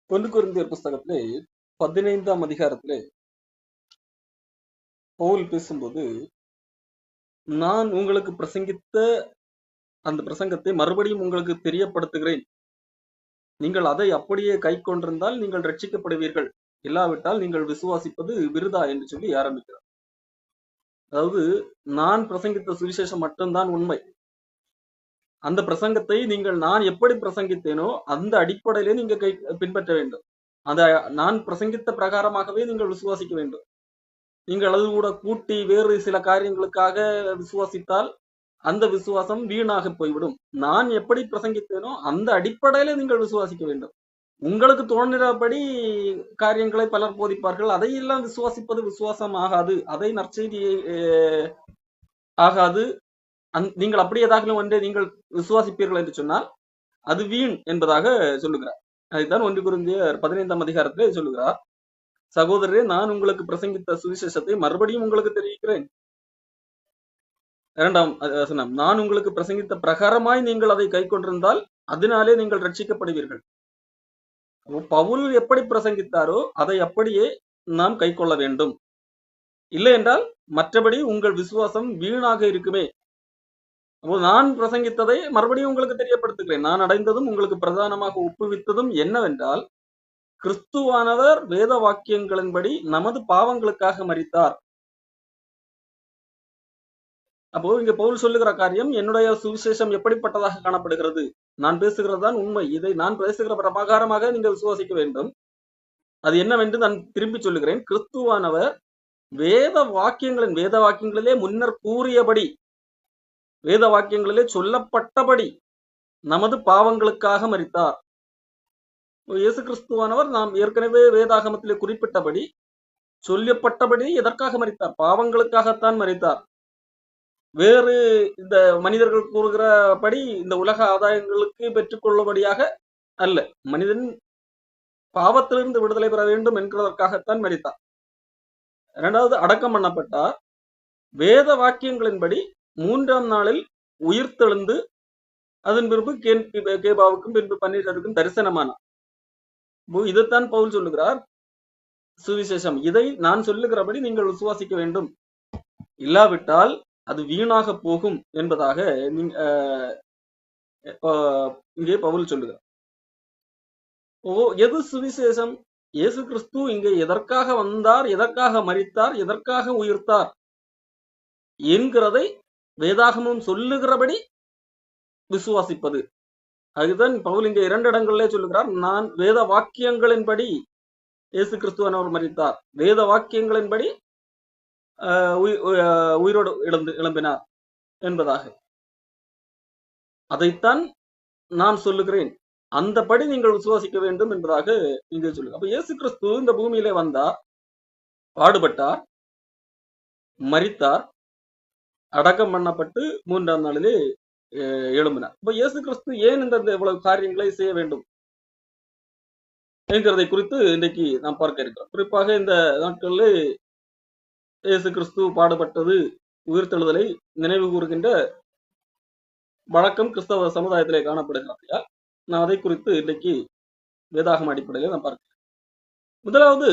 ஒன்று கொரிந்தியர் புஸ்தகத்திலே 15ஆம் அதிகாரத்திலே பவுல் பேசும்போது, நான் உங்களுக்கு பிரசங்கித்த அந்த பிரசங்கத்தை மறுபடியும் உங்களுக்கு தெரியப்படுத்துகிறேன். நீங்கள் அதை அப்படியே கை கொண்டிருந்தால் நீங்கள் ரட்சிக்கப்படுவீர்கள், இல்லாவிட்டால் நீங்கள் விசுவாசிப்பது விருதா என்று சொல்லி ஆரம்பிக்கிறார். அதாவது நான் பிரசங்கித்த சுவிசேஷம் மட்டும்தான் உண்மை. அந்த பிரசங்கத்தை நீங்கள் நான் எப்படி பிரசங்கித்தேனோ அந்த அடிப்படையிலே நீங்க பின்பற்ற வேண்டும். அந்த நான் பிரசங்கித்த பிரகாரமாகவே நீங்கள் விசுவாசிக்க வேண்டும். நீங்கள் அது கூட கூட்டி வேறு சில காரியங்களுக்காக விசுவாசித்தால் அந்த விசுவாசம் வீணாக போய்விடும். நான் எப்படி பிரசங்கித்தேனோ அந்த அடிப்படையில நீங்கள் விசுவாசிக்க வேண்டும். உங்களுக்கு தோன்றினபடி காரியங்களை பலர் போதிப்பார்கள், அதையெல்லாம் விசுவாசிப்பது விசுவாசம் ஆகாது, அதை நற்செய்தி ஆகாது. நீங்கள் அப்படி ஏதாகலும் ஒன்றை நீங்கள் விசுவாசிப்பீர்கள் என்று சொன்னால் அது வீண் என்பதாக சொல்லுகிறார். அதைத்தான் 1 கொரிந்தியர் 15ஆம் அதிகாரத்திலே சொல்லுகிறார். சகோதரரே, நான் உங்களுக்கு பிரசங்கித்த சுவிசேஷத்தை மறுபடியும் உங்களுக்கு தெரிவிக்கிறேன். 2ஆம் வசனம், நான் உங்களுக்கு பிரசங்கித்த பிரகாரமாய் நீங்கள் அதை கை கொண்டிருந்தால் அதனாலே நீங்கள் ரட்சிக்கப்படுவீர்கள். பவுல் எப்படி பிரசங்கித்தாரோ அதை அப்படியே நாம் கை கொள்ள வேண்டும். இல்லை என்றால் மற்றபடி உங்கள் விசுவாசம் வீணாக இருக்குமே. நான் பிரசங்கித்ததை மறுபடியும் உங்களுக்கு தெரியப்படுத்துகிறேன். நான் அடைந்ததும் உங்களுக்கு பிரதானமாக ஒப்புவித்ததும் என்னவென்றால், கிறிஸ்துவானவர் வேத வாக்கியங்களின்படி நமது பாவங்களுக்காக மரித்தார். அப்போ இங்க பவுல் சொல்லுகிற காரியம், என்னுடைய சுவிசேஷம் எப்படிப்பட்டதாக காணப்படுகிறது, நான் பேசுகிறதுதான் உண்மை, இதை நான் பேசுகிற பிரகாரமாக நீங்கள் விசுவாசிக்க வேண்டும். அது என்னவென்று நான் திரும்பி சொல்லுகிறேன். கிறிஸ்துவானவர் வேத வாக்கியங்களிலே முன்னர் கூறியபடி, வேத வாக்கியங்களிலே சொல்லப்பட்டபடி நமது பாவங்களுக்காக மரித்தார். இயேசு கிறிஸ்துவானவர் நாம் ஏற்கனவே வேதாகமத்திலே குறிப்பிட்டபடி சொல்லப்பட்டபடி எதற்காக மரித்தார்? பாவங்களுக்காகத்தான் மரித்தார். வேறு இந்த மனிதர்கள் கூறுகிறபடி இந்த உலக ஆதாயங்களுக்கு பெற்றுக்கொள்ளும்படியாக அல்ல. மனிதன் பாவத்திலிருந்து விடுதலை பெற வேண்டும் என்கிறதற்காகத்தான் மரித்தார். இரண்டாவது, அடக்கம் பண்ணப்பட்டார். வேத வாக்கியங்களின்படி 3ஆம் நாளில் உயிர்த்தெழுந்து அதன் பின்பு கேபாவுக்கும் பின்பு பன்னீரருக்கும் தரிசனமானார். இதைத்தான் பவுல் சொல்லுகிறார், சுவிசேஷம் இதை நான் சொல்லுகிறபடி நீங்கள் விசுவாசிக்க வேண்டும், இல்லாவிட்டால் அது வீணாக போகும் என்பதாக இங்கே பவுல் சொல்லுகிறார். எது சுவிசேஷம்? இயேசு கிறிஸ்து இங்கே எதற்காக வந்தார், எதற்காக மரித்தார், எதற்காக உயிர்த்தார் என்கிறதை வேதாகமும் சொல்லுகிறபடி விசுவாசிப்பது. அதுதான் பவுல் இங்கே 2 இடங்களிலே சொல்லுகிறார். நான் வேத வாக்கியங்களின்படி இயேசு கிறிஸ்துவானவர் மரித்தார், வேத வாக்கியங்களின்படி உயிரோடு எழும்பினார் என்பதாக. அதைத்தான் நான் சொல்லுகிறேன், அந்தபடி நீங்கள் விசுவாசிக்க வேண்டும் என்பதாக இங்கே சொல்லுங்க. அப்ப இயேசு கிறிஸ்து இந்த பூமியிலே வந்தார், பாடுபட்டார், மரித்தார், அடக்கம் பண்ணப்பட்டு 3ஆம் நாளிலே எழும்பினார். இப்ப இயேசு கிறிஸ்து ஏன் இந்த இவ்வளவு காரியங்களை செய்ய வேண்டும் என்கிறதை குறித்து இன்றைக்கு நாம் பார்க்க இருக்கிறோம். குறிப்பாக இந்த நாட்களில் இயேசு கிறிஸ்து பாடுபட்டது, உயிர்த்தெழுதலை நினைவு கூறுகின்ற வழக்கம் கிறிஸ்தவ சமுதாயத்திலே காணப்படுகிறார். நான் அதை குறித்து இன்றைக்கு வேதாகம அடிப்படையில் நான் பார்க்கிறேன். முதலாவது,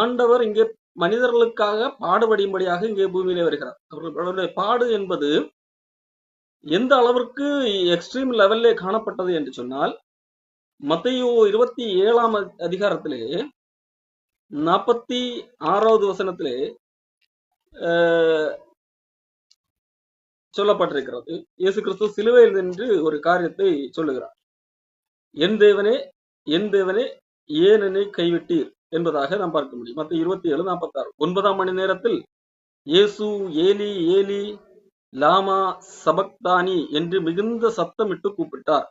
ஆண்டவர் இங்கே மனிதர்களுக்காக பாடுபடியும்படியாக இங்கே பூமியிலே வருகிறார். அவர்களுடைய பாடு என்பது எந்த அளவிற்கு எக்ஸ்ட்ரீம் லெவல்லே காணப்பட்டது என்று சொன்னால், மத்தேயு 27ஆம் அதிகாரத்திலே 46வது வசனத்திலே சொல்லப்பட்டிருக்கிறது. இயேசு கிறிஸ்து சிலுவையில் நின்று ஒரு காரியத்தை சொல்லுகிறார். என் தேவனே, என் தேவனே, ஏன் என்னை கைவிட்டீர் என்பதாக நாம் பார்க்க முடியும். மத்தேயு 27:46. 9ஆம் மணி நேரத்தில் இயேசு ஏலி ஏலி லாமா சபக்தானி என்று மிகுந்த சத்தமிட்டு கூப்பிட்டார்.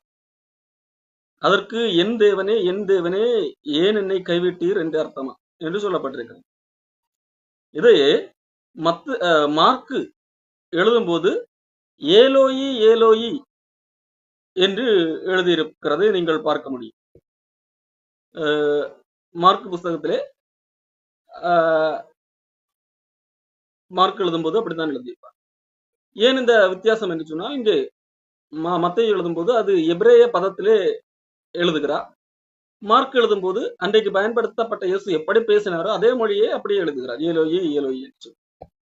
அதற்கு என் தேவனே, என் தேவனே, ஏன் என்னை கைவிட்டீர் என்று அர்த்தமா என்று சொல்லப்பட்டிருக்கிறது. இதையே மார்க்கு எழுதும்போது ஏலோயி ஏலோயி என்று எழுதியிருக்கிறதை நீங்கள் பார்க்க முடியும். மார்க் புஸ்தகத்திலே மார்க் எழுதும்போது அப்படித்தான் எழுதியிருப்பார். ஏன் இந்த வித்தியாசம் என்று சொன்னால், இங்கே மத்தேயு எழுதும்போது அது எபிரேய பதத்திலே எழுதுகிறார், மார்க் எழுதும் போது அன்றைக்கு பயன்படுத்தப்பட்ட இயேசு எப்படி பேசினாரோ அதே மொழியை அப்படியே எழுதுகிறார், ஏலோயி ஏலோயி என்று.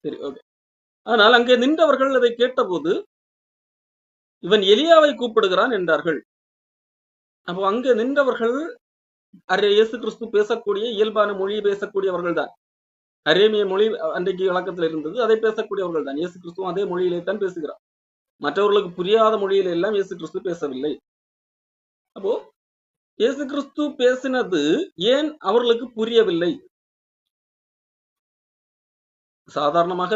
சரி, ஓகே. ஆனால் அங்கே நின்றவர்கள் அதை கேட்டபோது இவன் எலியாவை கூப்பிடுகிறான் என்றார்கள். அப்போ அங்கே நின்றவர்கள் இயேசு கிறிஸ்து பேசக்கூடிய இயல்பான மொழி பேசக்கூடியவர்கள் தான். அரேமிய மொழி அன்றைக்கு வழக்கத்தில் இருந்தது, அதை பேசக்கூடியவர்கள் தான். இயேசு கிறிஸ்துவும் அதே மொழியிலே தான் பேசுகிறார். மற்றவர்களுக்கு புரியாத மொழியில எல்லாம் இயேசு கிறிஸ்து பேசவில்லை. அப்போ இயேசு கிறிஸ்து பேசினது ஏன் அவர்களுக்கு புரியவில்லை? சாதாரணமாக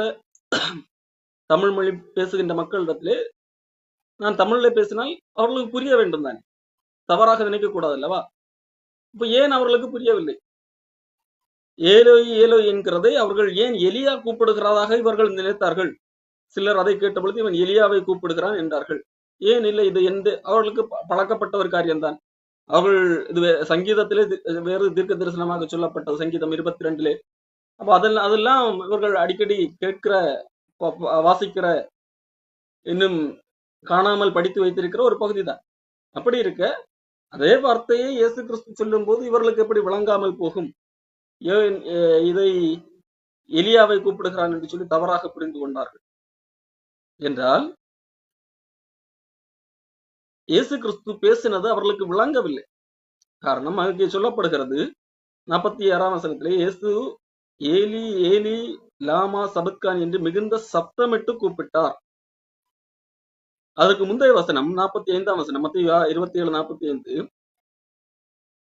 தமிழ் மொழி பேசுகின்ற மக்களிடத்திலே நான் தமிழ்ல பேசினால் அவர்களுக்கு புரிய வேண்டும் தானே, தவறாக நினைக்க கூடாது அல்லவா? இப்ப ஏன் அவர்களுக்கு புரியவில்லை? ஏலோயி ஏலோயி என்கிறதை அவர்கள் ஏன் எலியா கூப்பிடுகிறதாக இவர்கள் நினைத்தார்கள். சிலர் அதை கேட்டபொழுது இவன் எலியாவை கூப்பிடுகிறான் என்றார்கள். ஏன் இல்லை, இது அவர்களுக்கு பழக்கப்பட்ட ஒரு காரியம்தான். அவர்கள் இது சங்கீதத்திலே வேறு தீர்க்க தரிசனமாக சொல்லப்பட்டது, சங்கீதம் 22. அப்ப அதெல்லாம் இவர்கள் அடிக்கடி கேட்கிற, வாசிக்கிற, இன்னும் காணாமல் படித்து வைத்திருக்கிற ஒரு பகுதி தான். அப்படி இருக்க அதே வார்த்தையை இயேசு கிறிஸ்து சொல்லும் போது இவர்களுக்கு எப்படி விளங்காமல் போகும்? ஏன் இதை எலியாவை கூப்பிடுகிறான் என்று சொல்லி தவறாக புரிந்து கொண்டார்கள் என்றால், இயேசு கிறிஸ்து பேசினது அவர்களுக்கு விளங்கவில்லை. காரணம் அங்கே சொல்லப்படுகிறது 46ஆம் வசனத்திலே, இயேசு ஏலி ஏலி லாமா சபத்கான் என்று மிகுந்த சப்தமிட்டு கூப்பிட்டார். அதற்கு முந்தைய வசனம் 45ஆம் வசனம், மத்தேயு 27:45,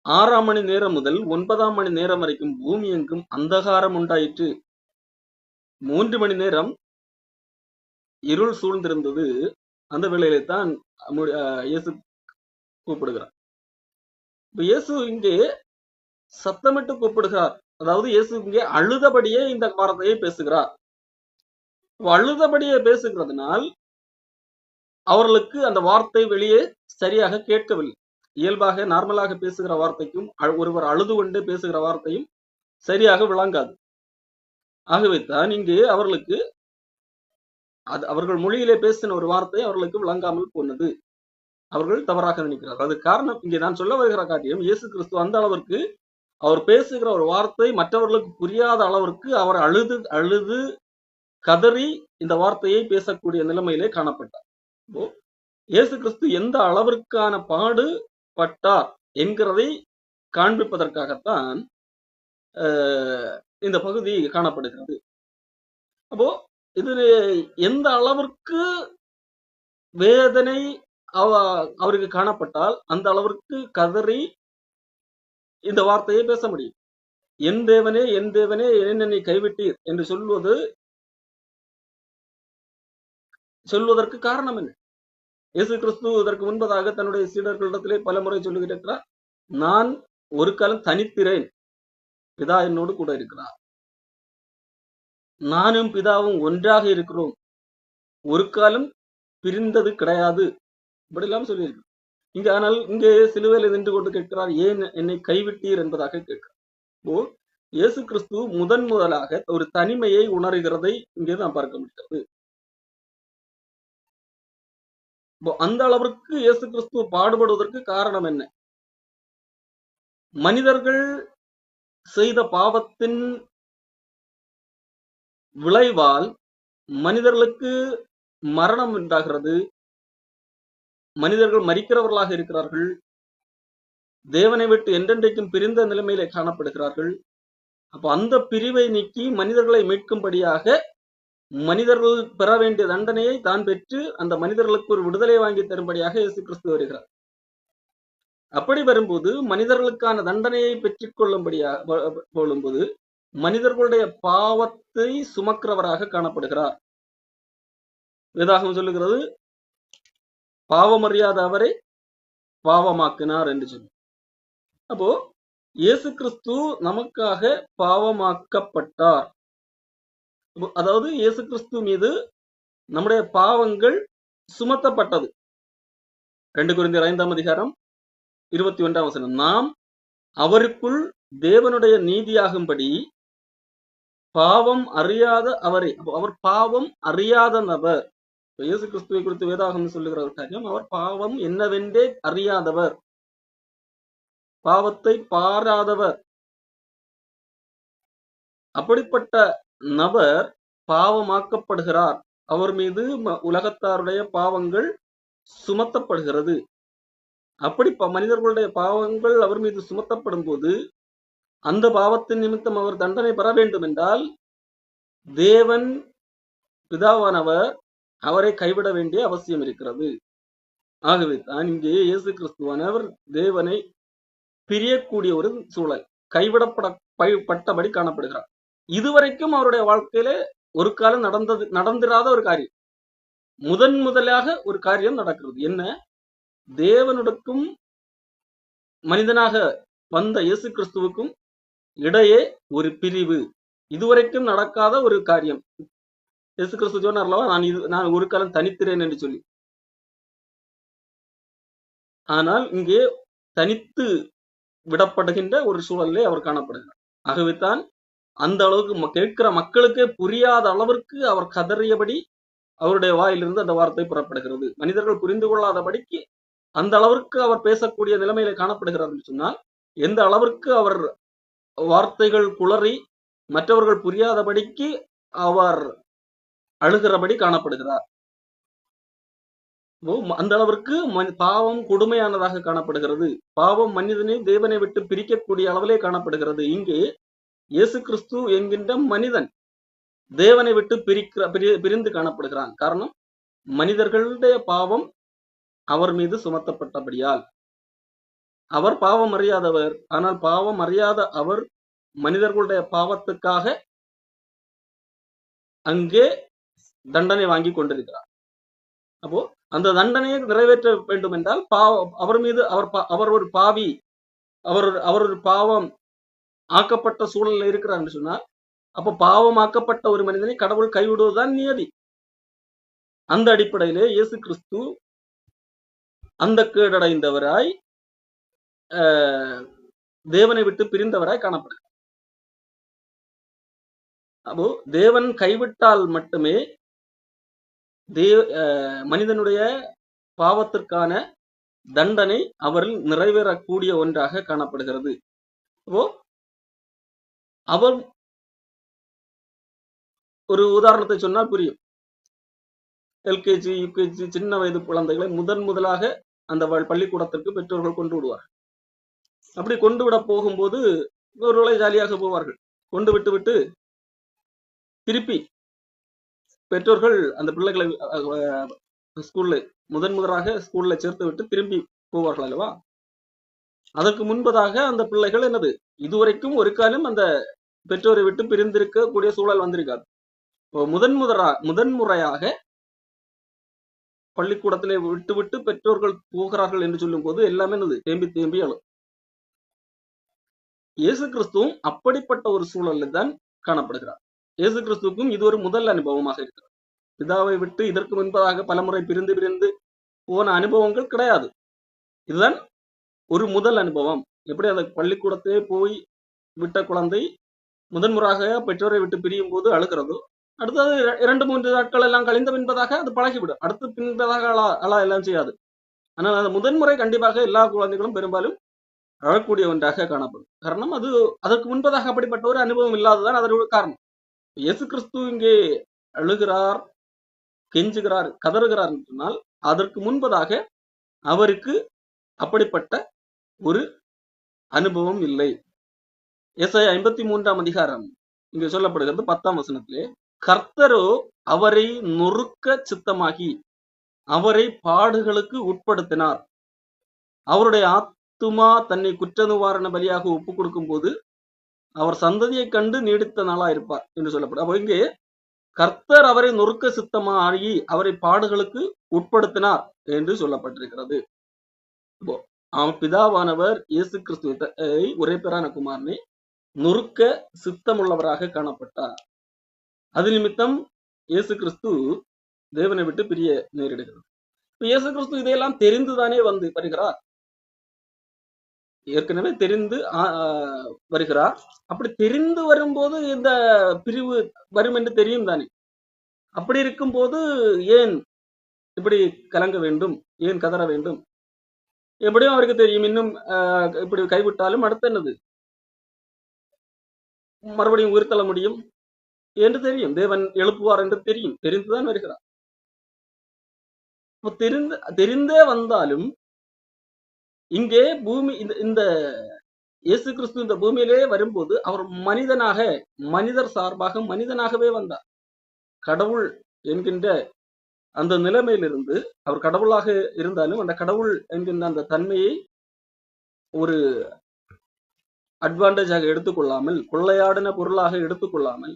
6ஆம் மணி நேரம் முதல் 9ஆம் மணி நேரம் வரைக்கும் பூமி எங்கும் அந்தகாரம் உண்டாயிற்று. 3 மணி நேரம் இருள் சூழ்ந்திருந்தது. அந்த வேளையிலே தான் இயேசு கூப்பிடுகிறார். இயேசு இங்கே சத்தமிட்டு கூப்பிடுகிறார். அதாவது இயேசு இங்கே அழுதபடியே இந்த வார்த்தையை பேசுகிறார். அழுதபடியே பேசுகிறதுனால் அவர்களுக்கு அந்த வார்த்தை வெளியே சரியாக கேட்கவில்லை. இயல்பாக நார்மலாக பேசுகிற வார்த்தைக்கும் ஒருவர் அழுது கொண்டு பேசுகிற வார்த்தையும் சரியாக விளங்காது. ஆகவே தான் இங்கே அவர்களுக்கு அவர்கள் மொழியிலே பேசின ஒரு வார்த்தை அவர்களுக்கு விளங்காமல் போனது. அவர்கள் தவறாக நினைக்கிறார்கள். அது காரணம் இங்கே நான் சொல்ல வருகிற காரியம், இயேசு கிறிஸ்து அந்த அளவிற்கு அவர் பேசுகிற ஒரு வார்த்தை மற்றவர்களுக்கு புரியாத அளவிற்கு அவர் அழுது அழுது கதறி இந்த வார்த்தையை பேசக்கூடிய நிலைமையிலே காணப்பட்டார். இயேசு கிறிஸ்து எந்த அளவிற்கான பாடுபட்டார் என்கிறதை காண்பிப்பதற்காகத்தான் இந்த பகுதி காணப்படுகிறது. அப்போ இது எந்த அளவிற்கு வேதனை அவருக்கு காணப்பட்டால் அந்த அளவிற்கு கதறி இந்த வார்த்தையை பேச முடியும். என் தேவனே என் தேவனே என்னை கைவிட்டீர் என்று சொல்வதற்கு காரணம் என்ன? இயேசு கிறிஸ்து இதற்கு முன்பதாக தன்னுடைய சீடர்களிடத்திலே பல முறை சொல்லுகிறார், நான் ஒரு காலம் தனித்திறேன், பிதா என்னோடு கூட இருக்கிறார், நானும் பிதாவும் ஒன்றாக இருக்கிறோம், ஒரு காலம் பிரிந்தது கிடையாது, இப்படியெல்லாம் சொல்லியிருக்கு. ஆனால் இங்கே சிலுவையில் நின்று கொண்டு கேட்கிறார், ஏன் என்னை கைவிட்டீர் என்பதாக கேட்கிறார். இயேசு கிறிஸ்து முதலாக ஒரு தனிமையை உணர்கிறதை இங்கே நாம் பார்க்க முடிகிறது. அந்த அளவிற்கு இயேசு கிறிஸ்து பாடுபடுவதற்கு காரணம் என்ன? மனிதர்கள் செய்த பாவத்தின் விளைவால் மனிதர்களுக்கு மரணம் உண்டாகிறது, மனிதர்கள் மரிக்கிறவர்களாக இருக்கிறார்கள், தேவனை விட்டு என்றென்றைக்கும் பிரிந்த நிலைமையிலே காணப்படுகிறார்கள். அப்ப அந்த பிரிவை நீக்கி மனிதர்களை மீட்கும்படியாக மனிதர்கள் பெற வேண்டிய தண்டனையை தான் பெற்று அந்த மனிதர்களுக்கு ஒரு விடுதலை வாங்கி தரும்படியாக இயேசு கிறிஸ்து வருகிறார். அப்படி வரும்போது மனிதர்களுக்கான தண்டனையை பெற்றுக் கொள்ளும்போது மனிதர்களுடைய பாவத்தை சுமக்கிறவராக காணப்படுகிறார். வேதாகமம் சொல்லுகிறது, பாவமறியாத அவரை பாவமாக்கினார் என்று சொல்லி. அப்போ இயேசு கிறிஸ்து நமக்காக பாவமாக்கப்பட்டார். அதாவது இயேசு கிறிஸ்து மீது நம்முடைய பாவங்கள் சுமத்தப்பட்டது. 2 கொரிந்தியர் 5ஆம் அதிகாரம் 21ஆம் வசனம், நாம் அவருக்குள் தேவனுடைய நீதியாகும்படி பாவம் அறியாத அவரை, அவர் பாவம் அறியாத நபர். இயேசு கிறிஸ்துவை குறித்து வேதாகமம் சொல்லுகிற ஒரு காரியம், அவர் பாவம் என்னவென்றே அறியாதவர். பாவத்தை பாராதவர். அப்படிப்பட்ட நபர் பாவமாக்கப்படுகிறார். அவர் மீது உலகத்தாருடைய பாவங்கள் சுமத்தப்படுகிறது. அப்படி மனிதர்களுடைய பாவங்கள் அவர் மீது சுமத்தப்படும் போது அந்த பாவத்தின் நிமித்தம் அவர் தண்டனை பெற வேண்டும் என்றால் தேவன் பிதாவானவர் அவரை கைவிட வேண்டிய அவசியம் இருக்கிறது. ஆகவே தான் இங்கே இயேசு கிறிஸ்துவானவர் தேவனை பிரியக்கூடிய ஒரு சூழல், கைவிடப்பட்டபடி காணப்படுகிறார். இதுவரைக்கும் அவருடைய வாழ்க்கையில ஒரு காலம் நடந்திராத ஒரு காரியம். முதலாக ஒரு காரியம் நடக்கிறது. என்ன? தேவனுக்கும் மனிதனாக வந்த இயேசு கிறிஸ்துவுக்கும் இடையே ஒரு பிரிவு. இதுவரைக்கும் நடக்காத ஒரு காரியம். இயேசு கிறிஸ்து சொன்னார்லவா, நான் ஒரு காலம் தனித்திறேன் என்று சொல்லி. ஆனால் இங்கே தனித்து விடப்படுகின்ற ஒரு சூழலே அவர் காணப்படுகிறார். ஆகவே தான் அந்த அளவுக்கு கேட்கிற மக்களுக்கே புரியாத அளவிற்கு அவர் கதறியபடி அவருடைய வாயிலிருந்து அந்த வார்த்தை புறப்படுகிறது. மனிதர்கள் புரிந்து கொள்ளாதபடிக்கு அந்த அளவிற்கு அவர் பேசக்கூடிய நிலைமையில காணப்படுகிறார் என்று சொன்னால், எந்த அளவிற்கு அவர் வார்த்தைகள் குளறி மற்றவர்கள் புரியாதபடிக்கு அவர் அழுகிறபடி காணப்படுகிறார். அந்த அளவிற்கு பாவம் கொடுமையானதாக காணப்படுகிறது. பாவம் மனிதனை தேவனை விட்டு பிரிக்கக்கூடிய அளவிலே காணப்படுகிறது. இங்கே இயேசு கிறிஸ்து என்கின்ற மனிதன் தேவனை விட்டு பிரிந்து காணப்படுகிறான். காரணம், மனிதர்களுடைய பாவம் அவர் மீது சுமத்தப்பட்டபடியால். அவர் பாவம் அறியாதவர். ஆனால் பாவம் அறியாத அவர் மனிதர்களுடைய பாவத்துக்காக அங்கே தண்டனை வாங்கி கொண்டிருக்கிறார். அப்போ அந்த தண்டனையை நிறைவேற்ற வேண்டும் என்றால் அவர் மீது அவர் ஒரு பாவி, அவர் ஒரு பாவம் ஆக்கப்பட்ட சூழலில் இருக்கிறார் என்று சொன்னால், அப்ப பாவம் ஆக்கப்பட்ட ஒரு மனிதனை கடவுள் கைவிடுவதுதான் நியதி. அந்த அடிப்படையிலே இயேசு கிறிஸ்து அந்த கேடடைந்தவராய் தேவனை விட்டு பிரிந்தவராய் காணப்படுகிறார். அப்போ தேவன் கைவிட்டால் மட்டுமே மனிதனுடைய பாவத்திற்கான தண்டனை அவரில் நிறைவேறக்கூடிய ஒன்றாக காணப்படுகிறது. அப்போ அவர் ஒரு உதாரணத்தை சொன்னால் புரியும். எல்கேஜி, யுகேஜி சின்ன வயது குழந்தைகளை முதலாக அந்த பள்ளிக்கூடத்திற்கு பெற்றோர்கள் கொண்டு விடுவார்கள். அப்படி கொண்டு விட போகும்போது ஒருவேளை ஜாலியாக போவார்கள். கொண்டு விட்டு திருப்பி பெற்றோர்கள் அந்த பிள்ளைகளை ஸ்கூல்ல முதலாக ஸ்கூல்ல சேர்த்து விட்டு திரும்பி போவார்கள் அல்லவா? அதற்கு முன்பதாக அந்த பிள்ளைகள் என்னது, இதுவரைக்கும் ஒரு காலம் அந்த பெற்றோரை விட்டு பிரிந்திருக்க கூடிய சூழல் வந்திருக்காது. முதன்முறையாக பள்ளிக்கூடத்திலே விட்டு பெற்றோர்கள் போகிறார்கள் என்று சொல்லும் போது எல்லாமே என்னது, தேம்பி அழும். இயேசு கிறிஸ்துவும் அப்படிப்பட்ட ஒரு சூழலில் தான் காணப்படுகிறார். இயேசு கிறிஸ்துவுக்கும் இது ஒரு முதல் அனுபவமாக இருக்கிறது. பிதாவை விட்டு இதற்கு முன்பதாக பலமுறை பிரிந்து போன அனுபவங்கள் கிடையாது. இதுதான் ஒரு முதல் அனுபவம். எப்படி அந்த பள்ளிக்கூடத்திலே போய் விட்ட குழந்தை முதன்முறையாக பெற்றோரை விட்டு பிரியும் போது அழுகிறதோ, அடுத்தது 2-3 நாட்கள் எல்லாம் கழிந்த பின்பதாக அது பழகிவிடும். அடுத்து பின்பதாக அழா எல்லாம் செய்யாது. ஆனால் அந்த முதன்முறை கண்டிப்பாக எல்லா குழந்தைகளும் பெரும்பாலும் அழக்கூடிய ஒன்றாக காணப்படும். காரணம், அது அதற்கு முன்பதாக அப்படிப்பட்ட ஒரு அனுபவம் இல்லாததான் அதற்கு காரணம். இயேசு கிறிஸ்து இங்கே அழுகிறார், கெஞ்சுகிறார், கதறுகிறார் என்று சொன்னால் அதற்கு முன்பதாக அவருக்கு அப்படிப்பட்ட ஒரு அனுபவம் இல்லை. ஏசாயா 53ஆம் அதிகாரம் இங்கே சொல்லப்படுகிறது 10ஆம் வசனத்திலே, கர்த்தரோ அவரை நொறுக்க சித்தமாகி அவரை பாடுகளுக்கு உட்படுத்தினார். அவருடைய ஆத்துமா தன்னை குற்ற நிவாரண பலியாக ஒப்பு கொடுக்கும் போது அவர் சந்ததியை கண்டு நீடித்த நாளா இருப்பார் என்று சொல்லப்படும். அப்போ இங்கே கர்த்தர் அவரை நொறுக்க சித்தமாகி அவரை பாடுகளுக்கு உட்படுத்தினார் என்று சொல்லப்பட்டிருக்கிறது. பிதாவானவர் இயேசு கிறிஸ்துவை ஒரே பேரான குமாரனை நொறுக்க சித்தமுள்ளவராக காணப்பட்டார். அது நிமித்தம் இயேசு கிறிஸ்து தேவனை விட்டு பிரிய நேரிடுகிறது. இயேசு கிறிஸ்து இதையெல்லாம் தெரிந்துதானே வந்து வருகிறார். ஏற்கனவே தெரிந்து வருகிறார். அப்படி தெரிந்து வரும்போது இந்த பிரிவு வரும் என்று தெரியும் தானே. அப்படி இருக்கும் போது ஏன் இப்படி கலங்க வேண்டும், ஏன் கதற வேண்டும்? எப்படியும் அவருக்கு தெரியும், இன்னும் இப்படி கைவிட்டாலும் அடுத்து என்னது, மறுபடியும் உயிர்த்தள்ள முடியும் என்று தெரியும். தேவன் எழுப்புவார் என்று தெரியும், தெரிந்துதான் வருகிறார். தெரிந்தே வந்தாலும் இங்கே பூமி இந்த இயேசு கிறிஸ்து இந்த பூமியிலே வரும்போது அவர் மனிதனாக, மனிதர் சார்பாக மனிதனாகவே வந்தார். கடவுள் என்கின்ற அந்த நிலைமையிலிருந்து அவர் கடவுளாக இருந்தாலும் அந்த கடவுள் என்கின்ற அந்த தன்மையை ஒரு அட்வான்டேஜாக எடுத்துக்கொள்ளாமல், கொள்ளையாடின பொருளாக எடுத்துக்கொள்ளாமல்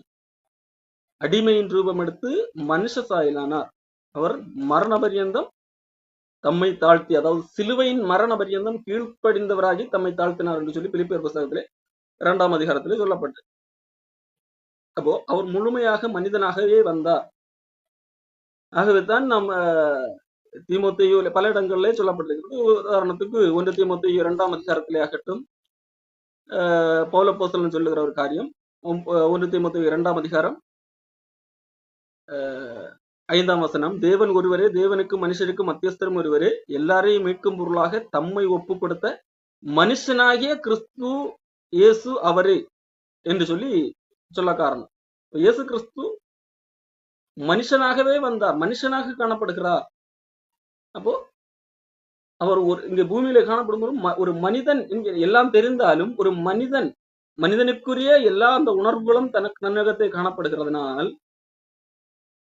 அடிமையின் ரூபம் எடுத்து மனுஷ சாயலானார். அவர் மரண பரியந்தம் தம்மை தாழ்த்தி, அதாவது சிலுவையின் மரண பரியந்தம் கீழ்ப்படிந்தவராகி தம்மை தாழ்த்தினார் என்று சொல்லி பிலிப்பியர் புத்தகத்திலே 2ஆம் அதிகாரத்திலே சொல்லப்பட்டு. அப்போ அவர் முழுமையாக மனிதனாகவே வந்தார். ஆகவேதான் நம்ம தீமோத்தேயு பல இடங்களிலே சொல்லப்பட்டிருக்கிறது. உதாரணத்துக்கு 1 தீமோத்தேயு 2ஆம் அதிகாரத்திலே ஆகட்டும், பவுல் அப்போஸ்தலன் சொல்லுகிற ஒரு காரியம் 1 தீமோத்தேயு 2ஆம் அதிகாரம் 5ஆம் வசனம், தேவன் ஒருவரே, தேவனுக்கும் மனுஷருக்கும் மத்தியஸ்தரும் ஒருவரே, எல்லாரையும் மீட்கும் பொருளாக தம்மை ஒப்பு கொடுத்த மனுஷனாகிய கிறிஸ்து இயேசு அவரே என்று சொல்லி சொல்ல காரணம். இயேசு கிறிஸ்து மனுஷனாகவே வந்தார், மனுஷனாக காணப்படுகிறார். அப்போ அவர் இங்க பூமியில காணப்படும் ஒரு மனிதன், இங்க எல்லாம் தெரிந்தாலும் ஒரு மனிதனுக்குரிய எல்லா அந்த உணர்வுகளும் தனக்கு தன்னகத்தை காணப்படுகிறதுனால்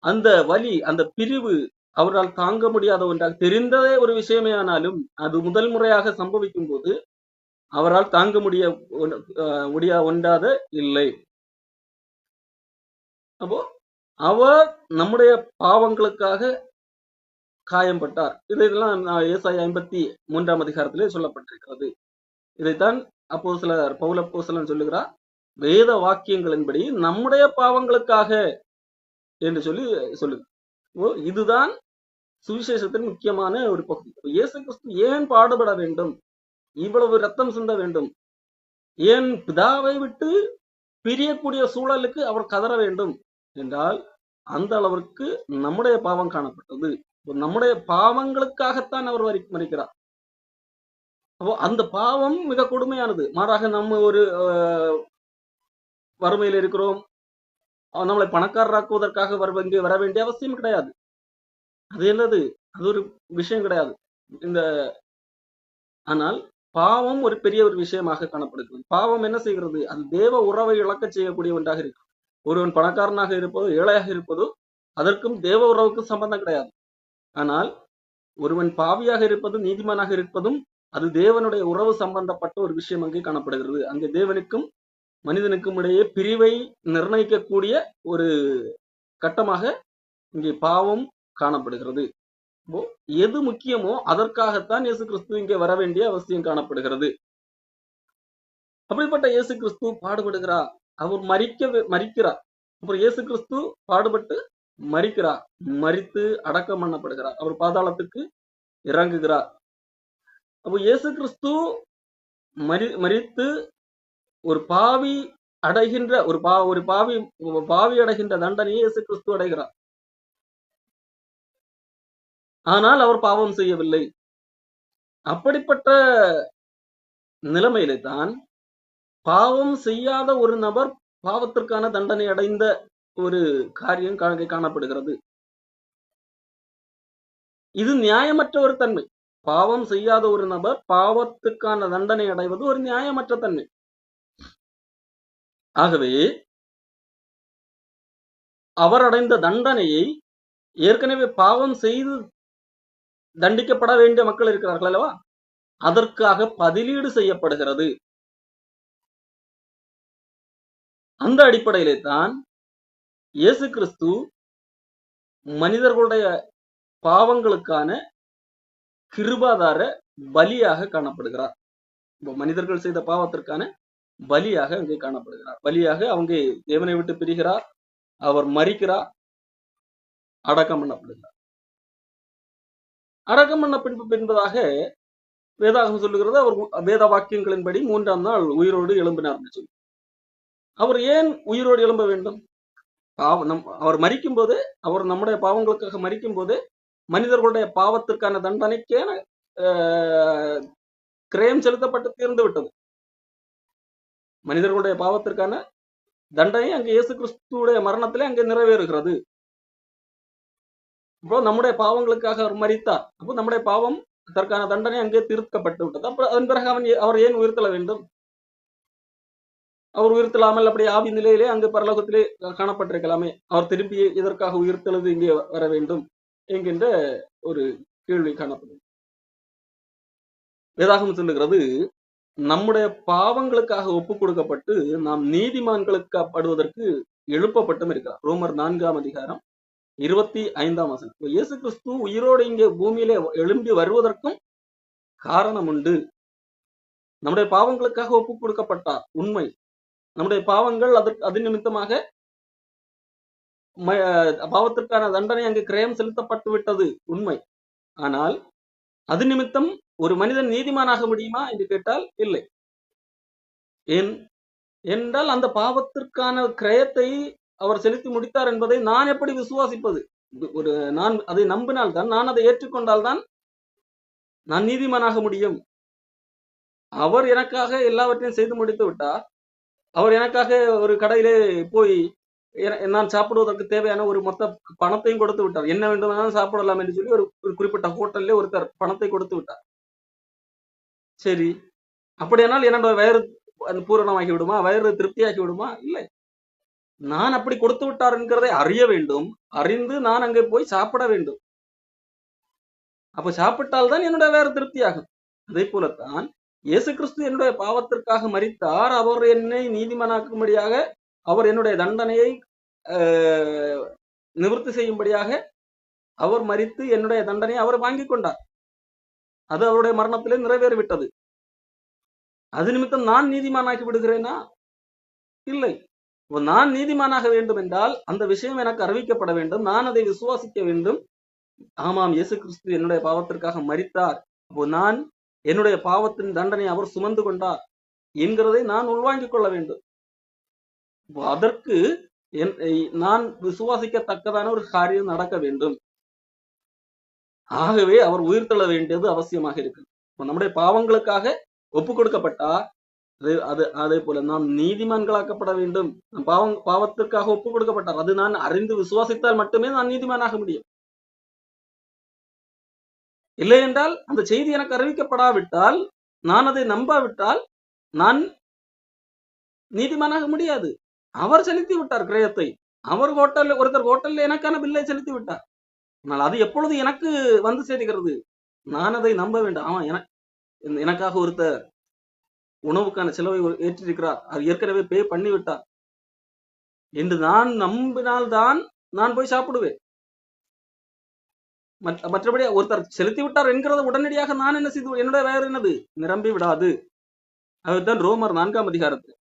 அந்த வலி, அந்த பிரிவு அவரால் தாங்க முடியாத ஒன்றாக தெரிந்ததே ஒரு விஷயமே ஆனாலும் அது முதல் முறையாக சம்பவிக்கும் போது அவரால் தாங்க முடியாத ஒன்றாத இல்லை. அப்போ அவர் நம்முடைய பாவங்களுக்காக காயம்பட்டார். இதெல்லாம் ஏசாயா 53ஆம் அதிகாரத்திலே சொல்லப்பட்டிருக்கிறது. இதைத்தான் அப்போஸ்தலர் பவுல் அப்போஸ்தலன் சொல்லுகிறார், வேத வாக்கியங்களின்படி நம்முடைய பாவங்களுக்காக என்று சொல்லுங்க. இதுதான் சுவிசேஷத்தின் முக்கியமான ஒரு பகுதி. இயேசு கிறிஸ்து ஏன் பாடுபட வேண்டும், இவ்வளவு ரத்தம் சிந்த வேண்டும், ஏன் பிதாவை விட்டு பிரியக்கூடிய சூழலுக்கு அவர் கதற வேண்டும் என்றால் அந்த அளவிற்கு நம்முடைய பாவம் காணப்பட்டது. நம்முடைய பாவங்களுக்காகத்தான் அவர் மரிக்கிறார். அப்போ அந்த பாவம் மிக கொடுமையானது. மாறாக நம்ம ஒரு வறுமையில் இருக்கிறோம், நம்மளை பணக்காரராக்குவதற்காக இங்கே வர வேண்டிய அவசியம் கிடையாது. அது என்னது, அது ஒரு விஷயம் கிடையாது. ஆனால் பாவம் ஒரு பெரிய ஒரு விஷயமாக காணப்படுகிறது. பாவம் என்ன செய்கிறது, அது தேவ உறவை இழக்க செய்யக்கூடிய ஒன்றாக இருக்கு. ஒருவன் பணக்காரனாக இருப்பதோ ஏழையாக இருப்பதோ அதற்கும் தேவ உறவுக்கும் சம்பந்தம் கிடையாது. ஆனால் ஒருவன் பாவியாக இருப்பதும் நீதிமானாக இருப்பதும் அது தேவனுடைய உறவு சம்பந்தப்பட்ட ஒரு விஷயம் அங்கே காணப்படுகிறது. அங்கே தேவனுக்கும் மனிதனுக்கும் இடையே பிரிவை நிர்ணயிக்கக்கூடிய ஒரு கட்டமாக இங்கே பாவம் காணப்படுகிறது. எது முக்கியமோ அதற்காகத்தான் இயேசு கிறிஸ்து இங்கே வர வேண்டிய அவசியம் காணப்படுகிறது. அப்படிப்பட்ட இயேசு கிறிஸ்து பாடுபடுகிறார், அவர் மரிக்கிறார். அப்புறம் இயேசு கிறிஸ்து பாடுபட்டு மரிக்கிறார், மரித்து அடக்கம் பண்ணப்படுகிறார், அவர் பாதாளத்துக்கு இறங்குகிறார். அப்போ இயேசு கிறிஸ்து மரித்து ஒரு பாவி அடைகின்ற ஒரு பாவி அடைகின்ற தண்டனையை இயேசு கிறிஸ்து அடைகிறார். ஆனால் அவர் பாவம் செய்யவில்லை. அப்படிப்பட்ட நிலைமையிலே தான் பாவம் செய்யாத ஒரு நபர் பாவத்திற்கான தண்டனை அடைந்த ஒரு காரியம் காணப்படுகிறது. இது நியாயமற்ற ஒரு தன்மை. பாவம் செய்யாத ஒரு நபர் பாவத்துக்கான தண்டனை அடைவது ஒரு நியாயமற்ற தன்மை. ஆகவே அவர் அடைந்த தண்டனையை ஏற்கனவே பாவம் செய்து தண்டிக்கப்பட வேண்டிய மக்கள் இருக்கிறார்கள் அல்லவா, அதற்காக பதிலீடு செய்யப்படுகிறது. அந்த அடிப்படையிலே தான் இயேசு கிறிஸ்து மனிதர்களுடைய பாவங்களுக்கான கிருபாதார பலியாக காணப்படுகிறார். மனிதர்கள் செய்த பாவத்திற்கான பலியாக அங்கே காணப்படுகிறார். பலியாக அவங்க தேவனை விட்டு பிரிகிறார், அவர் மரிக்கிறார், அடக்கம் பண்ணப்படுகிறார். அடக்கம் பண்ண பின்பதாக வேதாகம் சொல்லுகிறது, அவர் வேத வாக்கியங்களின்படி 3ஆம் நாள் உயிரோடு எழும்பினார் சொல்லி. அவர் ஏன் உயிரோடு எழும்ப வேண்டும்? அவர் மரிக்கும் போது, அவர் நம்முடைய பாவங்களுக்காக மரிக்கும் போது மனிதர்களுடைய பாவத்திற்கான தண்டனைக்கே அஹ், கிரயம் செலுத்தப்பட்டு தீர்ந்து விட்டது. மனிதர்களுடைய பாவத்திற்கான தண்டனை அங்கே இயேசு கிறிஸ்துடைய மரணத்திலே அங்கே நிறைவேறுகிறது. இப்போ நம்முடைய பாவங்களுக்காக அவர் மரித்தார். அப்போ நம்முடைய பாவம் அதற்கான தண்டனை அங்கே தீர்க்கப்பட்டு விட்டது. அப்புறம் அதன் பிறகு அவர் ஏன் உயிர்த்தெழ வேண்டும்? அவர் உயிர்த்தெழாமல் அப்படி ஆவி நிலையிலே அங்கு பரலோகத்திலே காணப்பட்டிருக்கலாமே. அவர் திருப்பி இதற்காக உயிர்த்தெழுது இங்கே வர வேண்டும் என்கின்ற ஒரு கேள்வி காணப்படும். வேதாகமம் சொல்லுகிறது, நம்முடைய பாவங்களுக்காக ஒப்பு கொடுக்கப்பட்டு நாம் நீதிமான்களுக்கு எழுப்பப்பட்டும் இருக்கிறார். ரோமர் 4ஆம் அதிகாரம் 25ஆம் வசனம். இயேசு கிறிஸ்து உயிரோடு இங்கே பூமியிலே எழும்பி வருவதற்கும் காரணம் உண்டு. நம்முடைய பாவங்களுக்காக ஒப்பு கொடுக்கப்பட்டார், உண்மை. நம்முடைய பாவங்கள் அது நிமித்தமாக பாவத்திற்கான தண்டனை அங்கு கிரயம் செலுத்தப்பட்டு விட்டது, உண்மை. ஆனால் அது நிமித்தம் ஒரு மனிதன் நீதிமானாக முடியுமா என்று கேட்டால் இல்லை. ஏன் என்றால் அந்த பாவத்திற்கான கிரயத்தை அவர் செலுத்தி முடித்தார் என்பதை நான் எப்படி விசுவாசிப்பது? நான் அதை நம்பினால்தான், நான் அதை ஏற்றுக்கொண்டால்தான் நான் நீதிமானாக முடியும். அவர் எனக்காக எல்லாவற்றையும் செய்து முடித்து விட்டார். அவர் எனக்காக ஒரு கடையிலே போய் நான் சாப்பிடுவதற்கு தேவையான ஒரு மொத்த பணத்தையும் கொடுத்து விட்டார். என்ன வேண்டுமானாலும் சாப்பிடலாம் என்று சொல்லி ஒரு குறிப்பிட்ட ஹோட்டல்ல ஒருத்தர் பணத்தை கொடுத்து விட்டார். சரி, அப்படியானால் என்னோட வயிறு பூரணமாகி விடுமா? வயிறு திருப்தியாக்கி விடுமா? இல்லை. நான் அப்படி கொடுத்து விட்டார் என்கிறதை அறிய வேண்டும். அறிந்து நான் அங்கே போய் சாப்பிட வேண்டும். அப்ப சாப்பிட்டால்தான் என்னுடைய வயிறு திருப்தியாகும். அதே போலத்தான் இயேசு கிறிஸ்து என்னுடைய பாவத்திற்காக மரித்தார். அவர் என்னை நீதிமானாக்கும்படியாக, அவர் என்னுடைய தண்டனையை நிவர்த்தி செய்யும்படியாக அவர் மரித்து என்னுடைய தண்டனையை அவர் வாங்கி கொண்டார். அது அவருடைய மரணத்திலே நிறைவேறிவிட்டது. அது நிமித்தம் நான் நீதிமானாக்கி விடுகிறேனா? இல்லை. நான் நீதிமானாக வேண்டும் என்றால் அந்த விஷயம் எனக்கு அறிவிக்கப்பட வேண்டும். நான் அதை விசுவாசிக்க வேண்டும். ஆமாம், இயேசு கிறிஸ்து என்னுடைய பாவத்திற்காக மரித்தார், அப்போ நான் என்னுடைய பாவத்தின் தண்டனை அவர் சுமந்து கொண்டார் என்கிறதை நான் உள்வாங்கிக் கொள்ள வேண்டும். அதற்கு நான் விசுவாசிக்கத்தக்கதான ஒரு காரியம் நடக்க வேண்டும். ஆகவே அவர் உயிர்த்தெழ வேண்டியது அவசியமாக இருக்கு. நம்முடைய பாவங்களுக்காக ஒப்பு கொடுக்கப்பட்டா அதே போல நாம் நீதிமான்களாக்கப்பட வேண்டும். பாவத்திற்காக ஒப்பு கொடுக்கப்பட்டார். அது நான் அறிந்து விசுவாசித்தால் மட்டுமே நான் நீதிமானாக முடியும். இல்லை என்றால் அந்த செய்தி எனக்கு அறிவிக்கப்படாவிட்டால், நான் அதை நம்பாவிட்டால் நான் நீதிமானாக முடியாது. அவர் செலுத்தி விட்டார் கிரயத்தை. ஒருத்தர் ஹோட்டல்ல எனக்கான பில்லை செலுத்தி விட்டார். ஆனால் அது எப்பொழுது எனக்கு வந்து சேர்கிறது? நான் அதை நம்ப வேண்டும். ஆமா, எனக்காக ஒருத்தர் உணவுக்கான செலவை ஏற்றிருக்கிறார், அது ஏற்கனவே பே பண்ணி விட்டார் என்று நான் நம்பினால்தான் நான் போய் சாப்பிடுவேன். மற்றபடி ஒருத்தர் செலுத்தி விட்டார் என்கிறத உடனடியாக நான் என்ன செய்து என்னுடைய வேறு என்னது நிரம்பி விடாது. அதுதான் ரோமர் 4ஆம் அதிகாரத்தில்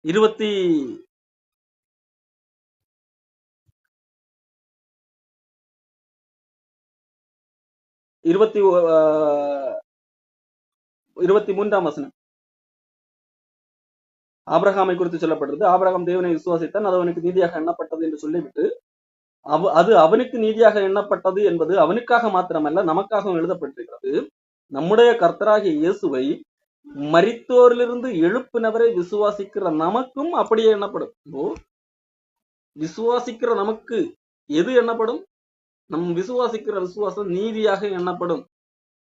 23ஆம் வசனம் ஆபிரகாமை குறித்து சொல்லப்படுறது. ஆபிரகாம் தேவனை விசுவாசித்தான், அது அவனுக்கு நீதியாக எண்ணப்பட்டது என்று சொல்லிவிட்டு, அது அவனுக்கு நீதியாக எண்ணப்பட்டது என்பது அவனுக்காக மாத்திரமல்ல, நமக்காகவும் எழுதப்பட்டிருக்கிறது. நம்முடைய கர்த்தராகிய இயேசுவை மரித்தோரிலிருந்து எழுப்பினவரை விசுவாசிக்கிற நமக்கும் அப்படியே எண்ணப்படும். விசுவாசிக்கிற நமக்கு எது எண்ணப்படும்? நம் விசுவாசிக்கிற விசுவாசம் நீதியாக எண்ணப்படும்.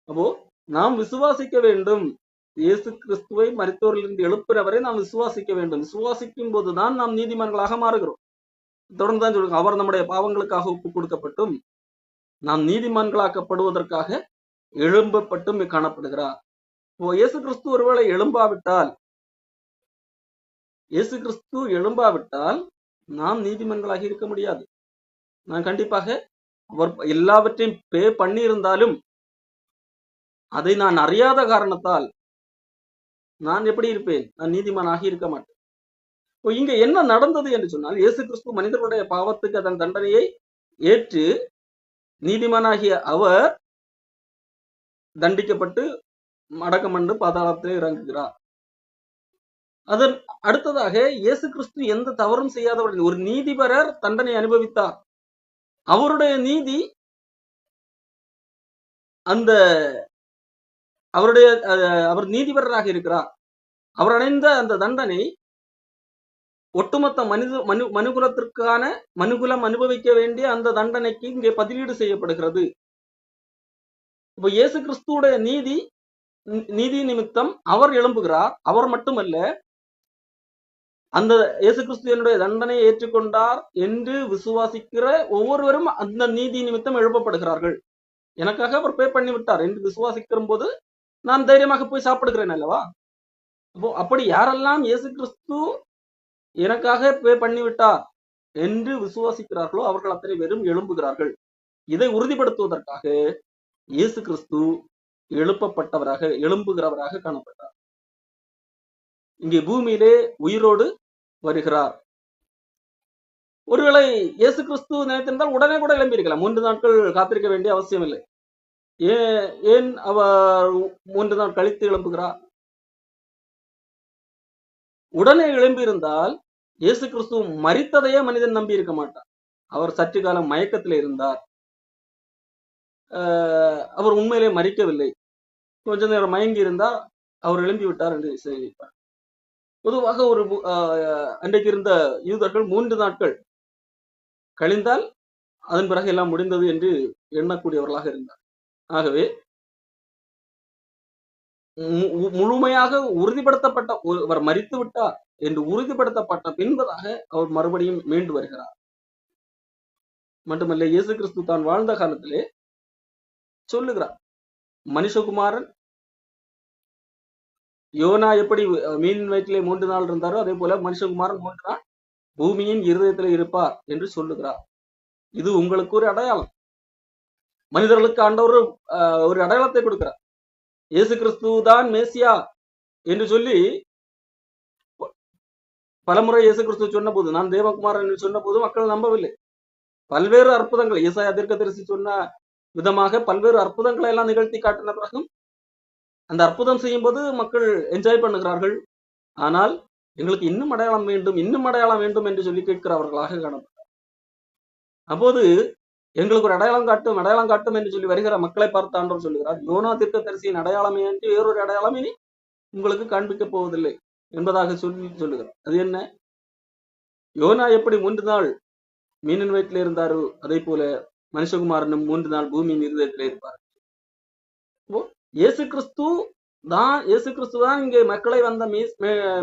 அப்போ நாம் விசுவாசிக்க வேண்டும். இயேசு கிறிஸ்துவை மரித்தோரிலிருந்து எழுப்பினவரை நாம் விசுவாசிக்க வேண்டும். விசுவாசிக்கும் போதுதான் நாம் நீதிமான்களாக மாறுகிறோம். தொடர்ந்து தான் சொல்லுங்க, அவர் நம்முடைய பாவங்களுக்காக ஒப்பு கொடுக்கப்பட்டும் நாம் நீதிமான்களாக்கப்படுவதற்காக எழும்பப்பட்டும் காணப்படுகிறார். இயேசு கிறிஸ்து ஒருவேளை எழும்பாவிட்டால் நாம் நீதிமான்களாக இருக்க முடியாது. நான் கண்டிப்பாக அவர் எல்லாவற்றையும் பே பண்ணி இருந்தாலும் அதை நான் அறியாத காரணத்தால் நான் எப்படி இருப்பேன்? நான் நீதிமானாக இருக்க மாட்டேன். இங்க என்ன நடந்தது என்று சொன்னால், இயேசு கிறிஸ்து மனிதர்களுடைய பாவத்துக்கு அதன் தண்டனையை ஏற்று நீதிமானாகிய அவர் தண்டிக்கப்பட்டு அடக்கமண்டு பாதாளத்திலே இறங்குகிறார். அதன் அடுத்ததாக இயேசு கிறிஸ்து எந்த தவறும் செய்யாதவர், ஒரு நீதிபரர் தண்டனை அனுபவித்தார். அவருடைய நீதி அந்த அவருடைய அவர் நீதிபரராக இருக்கிறார். அவர் அடைந்த அந்த தண்டனை ஒட்டுமொத்த மனுகுலத்திற்கான மனுகுலம் அனுபவிக்க வேண்டிய அந்த தண்டனைக்கு இங்கே பதிலீடு செய்யப்படுகிறது. இப்ப இயேசு கிறிஸ்துவுடைய நீதி நிமித்தம் அவர் எழும்புகிறார். அவர் மட்டுமல்ல, அந்த இயேசு கிறிஸ்து என்னுடைய தண்டனையை ஏற்றுக்கொண்டார் என்று விசுவாசிக்கிற ஒவ்வொருவரும் அந்த நீதி நிமித்தம் எழுப்பப்படுகிறார்கள். எனக்காக அவர் பே பண்ணி விட்டார் என்று விசுவாசிக்கிற போது நான் தைரியமாக போய் சாப்பிடுகிறேன் அல்லவா? அப்போ அப்படி யாரெல்லாம் இயேசு கிறிஸ்து எனக்காக பே பண்ணிவிட்டார் என்று விசுவாசிக்கிறார்களோ அவர்கள் அத்தனை பேரும் எழும்புகிறார்கள். இதை உறுதிப்படுத்துவதற்காக இயேசு கிறிஸ்து எழும்புகிறவராக காணப்பட்டார். இங்கே பூமியிலே உயிரோடு வருகிறார். ஒருவேளை இயேசு கிறிஸ்து நினைத்திருந்தால் உடனே கூட எழும்பியிருக்கலாம். 3 நாட்கள் காத்திருக்க வேண்டிய அவசியம் இல்லை. ஏன் அவர் 3 நாள் கழித்து எழும்புகிறார்? உடனே எழும்பியிருந்தால் இயேசு கிறிஸ்து மரித்ததையே மனிதன் நம்பி இருக்க மாட்டார். அவர் சற்று காலம் மயக்கத்தில் இருந்தார். அவர் உண்மையிலே மறிக்கவில்லை. கொஞ்ச நேரம் மயங்கி இருந்தால் அவர் எழும்பி விட்டார் என்று செய்திருப்பார். பொதுவாக அன்றைக்கு இருந்த யூதர்கள் 3 நாட்கள் கழிந்தால் அதன் பிறகு எல்லாம் முடிந்தது என்று எண்ணக்கூடியவர்களாக இருந்தார். ஆகவே முழுமையாக உறுதிப்படுத்தப்பட்ட அவர் மரித்து விட்டார் என்று உறுதிப்படுத்தப்பட்ட பின்பதாக அவர் மறுபடியும் மீண்டு வருகிறார். மட்டுமல்ல, இயேசு கிறிஸ்து தான் வாழ்ந்த காலத்திலே சொல்லுகிறார், மனுஷகுமாரன் யோனா எப்படி மீன் வயிற்றிலே 3 நாள் இருந்தாரோ அதே போல மனுஷகுமாரன் 3 நாள் பூமியின் இருதயத்தில் இருப்பார் என்று சொல்லுகிறார். இது உங்களுக்கு ஒரு அடையாளம். மனிதர்களுக்கு ஆண்டவர் ஒரு அடையாளத்தை கொடுக்கிறார். இயேசு கிறிஸ்து தான் மேசியா என்று சொல்லி பலமுறை இயேசு கிறிஸ்து சொன்ன போது, நான் தேவகுமாரன் என்று சொன்ன போது மக்கள் நம்பவில்லை. பல்வேறு அற்புதங்கள் ஏசாயா தீர்க்கதரிசி சொன்ன விதமாக பல்வேறு அற்புதங்களை எல்லாம் நிகழ்த்தி காட்டின பிறகும் அந்த அற்புதம் செய்யும் போது மக்கள் என்ஜாய் பண்ணுகிறார்கள். ஆனால் எங்களுக்கு இன்னும் அடையாளம் வேண்டும் என்று சொல்லி கேட்கிறவர்களாக காணப்பட்டார். அப்போது எங்களுக்கு ஒரு அடையாளம் காட்டும் என்று சொல்லி வருகிற மக்களை பார்த்து ஆண்டவர் சொல்லுகிறார், யோனா தீர்க்கதரிசியின் அடையாளமே என்று வேறொரு அடையாளம் இனி உங்களுக்கு காண்பிக்க போவதில்லை என்பதாக சொல்லுகிறார். அது என்ன? யோனா எப்படி 3 நாள் மீனின் வயிற்றில் இருந்தாரோ அதே போல மனுஷகுமாரனும் 3 நாள் பூமியின் இருதயத்தில் இருப்பார். இயேசு கிறிஸ்து தான் இங்கே மக்களை வந்த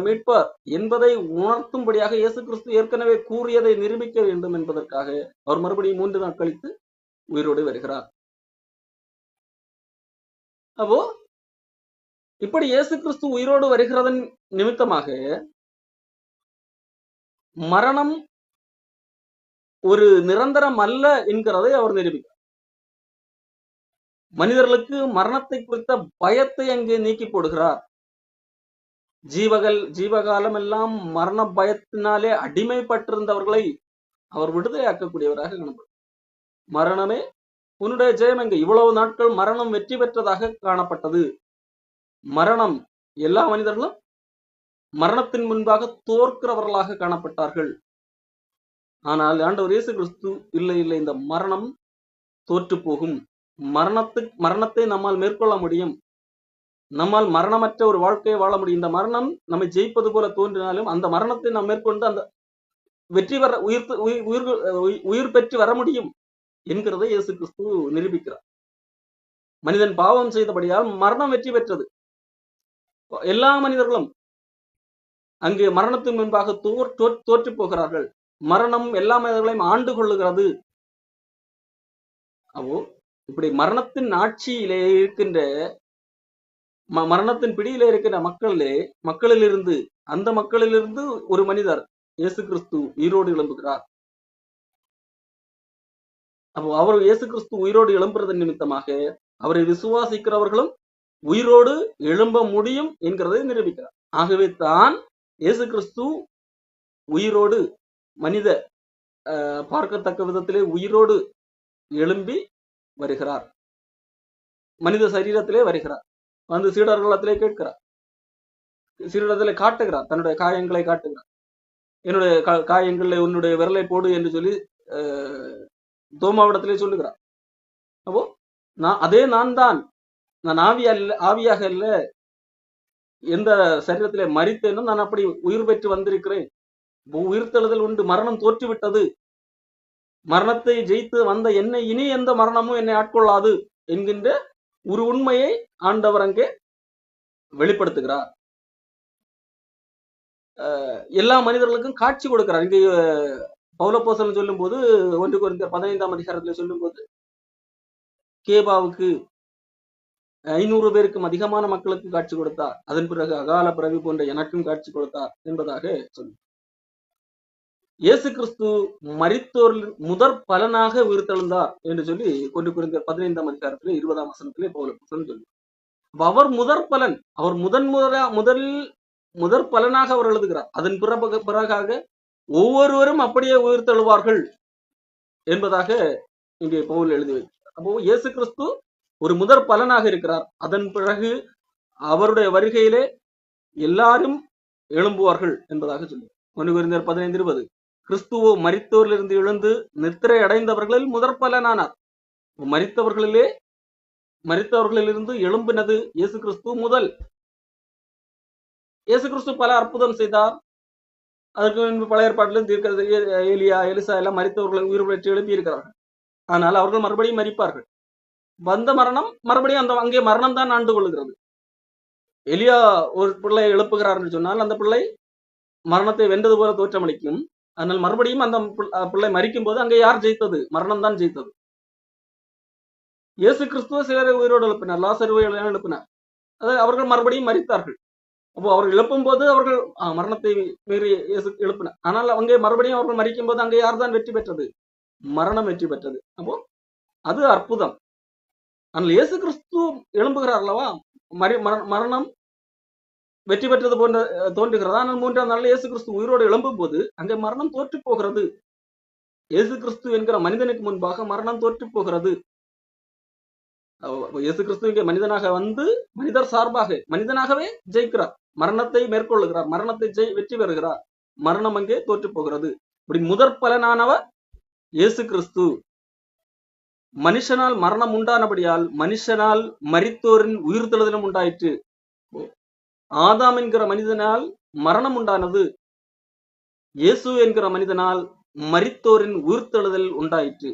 மீட்பார் என்பதை உணர்த்தும்படியாக இயேசு கிறிஸ்து ஏற்கனவே கூறியதை நிரூபிக்க வேண்டும் என்பதற்காக அவர் மறுபடியும் 3 நாள் கழித்து உயிரோடு வருகிறார். அப்போ இப்படி இயேசு கிறிஸ்து உயிரோடு வருகிறதன் நிமித்தமாக மரணம் ஒரு நிரந்தரம் அல்ல என்கிறதை அவர் நிரூபிக்கிறார். மனிதர்களுக்கு மரணத்தை குறித்த பயத்தை அங்கே நீக்கி போடுகிறார். ஜீவகாலம் எல்லாம் மரண பயத்தினாலே அடிமைப்பட்டிருந்தவர்களை அவர் விடுதலையாக்கக்கூடியவராக காணப்படும். மரணமே உன்னுடைய ஜெயம் எங்க? இவ்வளவு நாட்கள் மரணம் வெற்றி பெற்றதாக காணப்பட்டது. மரணம் எல்லா மனிதர்களும் மரணத்தின் முன்பாக தோற்கிறவர்களாக காணப்பட்டார்கள். ஆனால் ஆண்டவர் இயேசு கிறிஸ்து இல்லை, இந்த மரணம் தோற்று போகும். மரணத்தை நம்மால் மேற்கொள்ள முடியும். நம்மால் மரணமற்ற ஒரு வாழ்க்கையை வாழ முடியும். இந்த மரணம் நம்மை ஜெயிப்பது போல தோன்றினாலும் அந்த மரணத்தை நாம் மேற்கொண்டு அந்த உயிர் பெற்று வர முடியும் என்கிறதை இயேசு கிறிஸ்து நிரூபிக்கிறார். மனிதன் பாவம் செய்தபடியால் மரணம் வெற்றி பெற்றது. எல்லா மனிதர்களும் அங்கே மரணத்தின் முன்பாக தோற்று போகிறார்கள். மரணம் எல்லா மனிதர்களையும் ஆண்டு கொள்ளுகிறது. அப்போ இப்படி மரணத்தின் ஆட்சியிலே இருக்கின்ற மரணத்தின் பிடியிலே இருக்கின்ற மக்களிலிருந்து ஒரு மனிதர் இயேசு கிறிஸ்து உயிரோடு எழும்புகிறார். அப்போ அவர் இயேசு கிறிஸ்து உயிரோடு எழும்புறதன் நிமித்தமாக அவரை விசுவாசிக்கிறவர்களும் உயிரோடு எழும்ப முடியும் என்கிறதை நிரூபிக்கிறார். ஆகவே தான் இயேசு கிறிஸ்து உயிரோடு மனித பார்க்கத்தக்க விதத்திலே உயிரோடு எழும்பி வருகிறார். மனித சரீரத்திலே வருகிறார். வந்து சீடர்களிடத்திலே கேட்கிறார், சீடரிடத்திலே காட்டுகிறார், தன்னுடைய காயங்களை காட்டுகிறார். என்னுடைய காயங்களில் உன்னுடைய விரலை போடு என்று சொல்லி தோமாவிடத்திலே சொல்லுகிறார். அப்போ அதே நான் தான். நான் ஆவியாக அல்ல. எந்த சரீரத்திலே மரித்தேனோ நான் அப்படி உயிர் பெற்று வந்திருக்கிறேன். உயிர்த்தெழுதல் உண்டு. மரணம் தோற்றுவிட்டது. மரணத்தை ஜெயித்து வந்த என்னை இனி எந்த மரணமும் என்னை ஆட்கொள்ளாது என்கின்ற ஒரு உண்மையை ஆண்டவர் அங்கே வெளிப்படுத்துகிறார். எல்லா மனிதர்களுக்கும் காட்சி கொடுக்கிறார். இங்கே பவுலப்போஸ்தலன் சொல்லும் போது 1 கொரிந்தியர் 15ஆம் அதிகாரத்துல சொல்லும் போது கேபாவுக்கு 500 பேருக்கும் அதிகமான மக்களுக்கு காட்சி கொடுத்தார். அதன் பிறகு அகால பிறவி போன்ற எனக்கும் காட்சி கொடுத்தார் என்பதாக சொல்லி, இயேசு கிறிஸ்து மரித்தோரில் முதற் பலனாக உயிர்த்தெழுந்தார் என்று சொல்லி 1 கொரிந்தியர் 15ஆம் அதிகாரத்திலே 20ஆம் வசனத்திலே பவுலப்போஸ்தலன் சொல்லி, அவர் முதற் பலன், அவர் முதற் பலனாக அவர் எழுதுகிறார். அதன் பிறகாக ஒவ்வொருவரும் அப்படியே உயிர்த்தெழுவார்கள் என்பதாக இங்கே பவுல் எழுதி வைக்கிறார். அப்போ இயேசு கிறிஸ்து ஒரு முதற் பலனாக இருக்கிறார். அதன் பிறகு அவருடைய வருகையிலே எல்லாரும் எழும்புவார்கள் என்பதாக சொல்லி 1 கொரிந்தியர் 15:20, கிறிஸ்துவோ மரித்தோரிலிருந்து எழுந்து நித்திரை அடைந்தவர்களில் முதற் பலனானார். மரித்தவர்களிலிருந்து எழும்பினது இயேசு கிறிஸ்து முதல். இயேசு கிறிஸ்து பல அற்புதம் செய்தார். அதற்கு முன்பு பழைய ஏற்பாட்டிலும் எலியா, எலிசா எல்லாம் மரித்தவர்களை உயிர் பெற்று எழுப்பி இருக்கிறார்கள். ஆனால் அவர்கள் மறுபடியும் மரிப்பார்கள். வந்த மரணம் மறுபடியும் அங்கே மரணம் தான் ஆண்டு கொள்கிறது. எலியா ஒரு பிள்ளை எழுப்புகிறார் என்று சொன்னால் அந்த பிள்ளை மரணத்தை வென்றது போல தோற்றமளிக்கும். ஆனால் மறுபடியும் அந்த பிள்ளை மரிக்கும் போது அங்கே யார் ஜெயித்தது? மரணம் தான் ஜெயித்தது. இயேசு கிறிஸ்துவ சிலரை உயிரோடு எழுப்பினார், லாசருவை எழுப்பினார். அவர்கள் மறுபடியும் மரித்தார்கள். அப்போ அவர்கள் எழுப்பும் போது அவர்கள் மரணத்தை மீறி இயேசு எழுப்பினார். ஆனால் அங்கே மறுபடியும் அவர்கள் மரிக்கும் போது அங்கே யார் தான் வெற்றி பெற்றது? மரணம் வெற்றி பெற்றது. அப்போ அது அற்புதம். ஆனால் இயேசு கிறிஸ்து எழும்புகிறார் அல்லவா, மரணம் வெற்றி பெற்றது போன்ற தோன்றுகிறது. ஆனால் 3ஆம் நாளில் இயேசு கிறிஸ்து உயிரோடு எழும்பும் போது அங்கே மரணம் தோற்று போகிறது. இயேசு கிறிஸ்து என்கிற மனிதனுக்கு முன்பாக மரணம் தோற்று போகிறது. இயேசு கிறிஸ்து இங்கே மனிதனாக வந்து மனிதர் சார்பாக மனிதனாகவே ஜெயிக்கிறார், மரணத்தை மேற்கொள்ளுகிறார், மரணத்தை வெற்றி பெறுகிறார். மரணம் அங்கே தோற்று போகிறது. இப்படி முதற் பலனானவர் இயேசு கிறிஸ்து. மனுஷனால் மரணம் உண்டானபடியால் மனுஷனால் மரித்தோரின் உயிர்த்தெழுதலும் உண்டாயிற்று. ஆதாம் என்கிற மனிதனால் மரணம் உண்டானது, இயேசு என்கிற மனிதனால் மரித்தோரின் உயிர்த்தெழுதல் உண்டாயிற்று.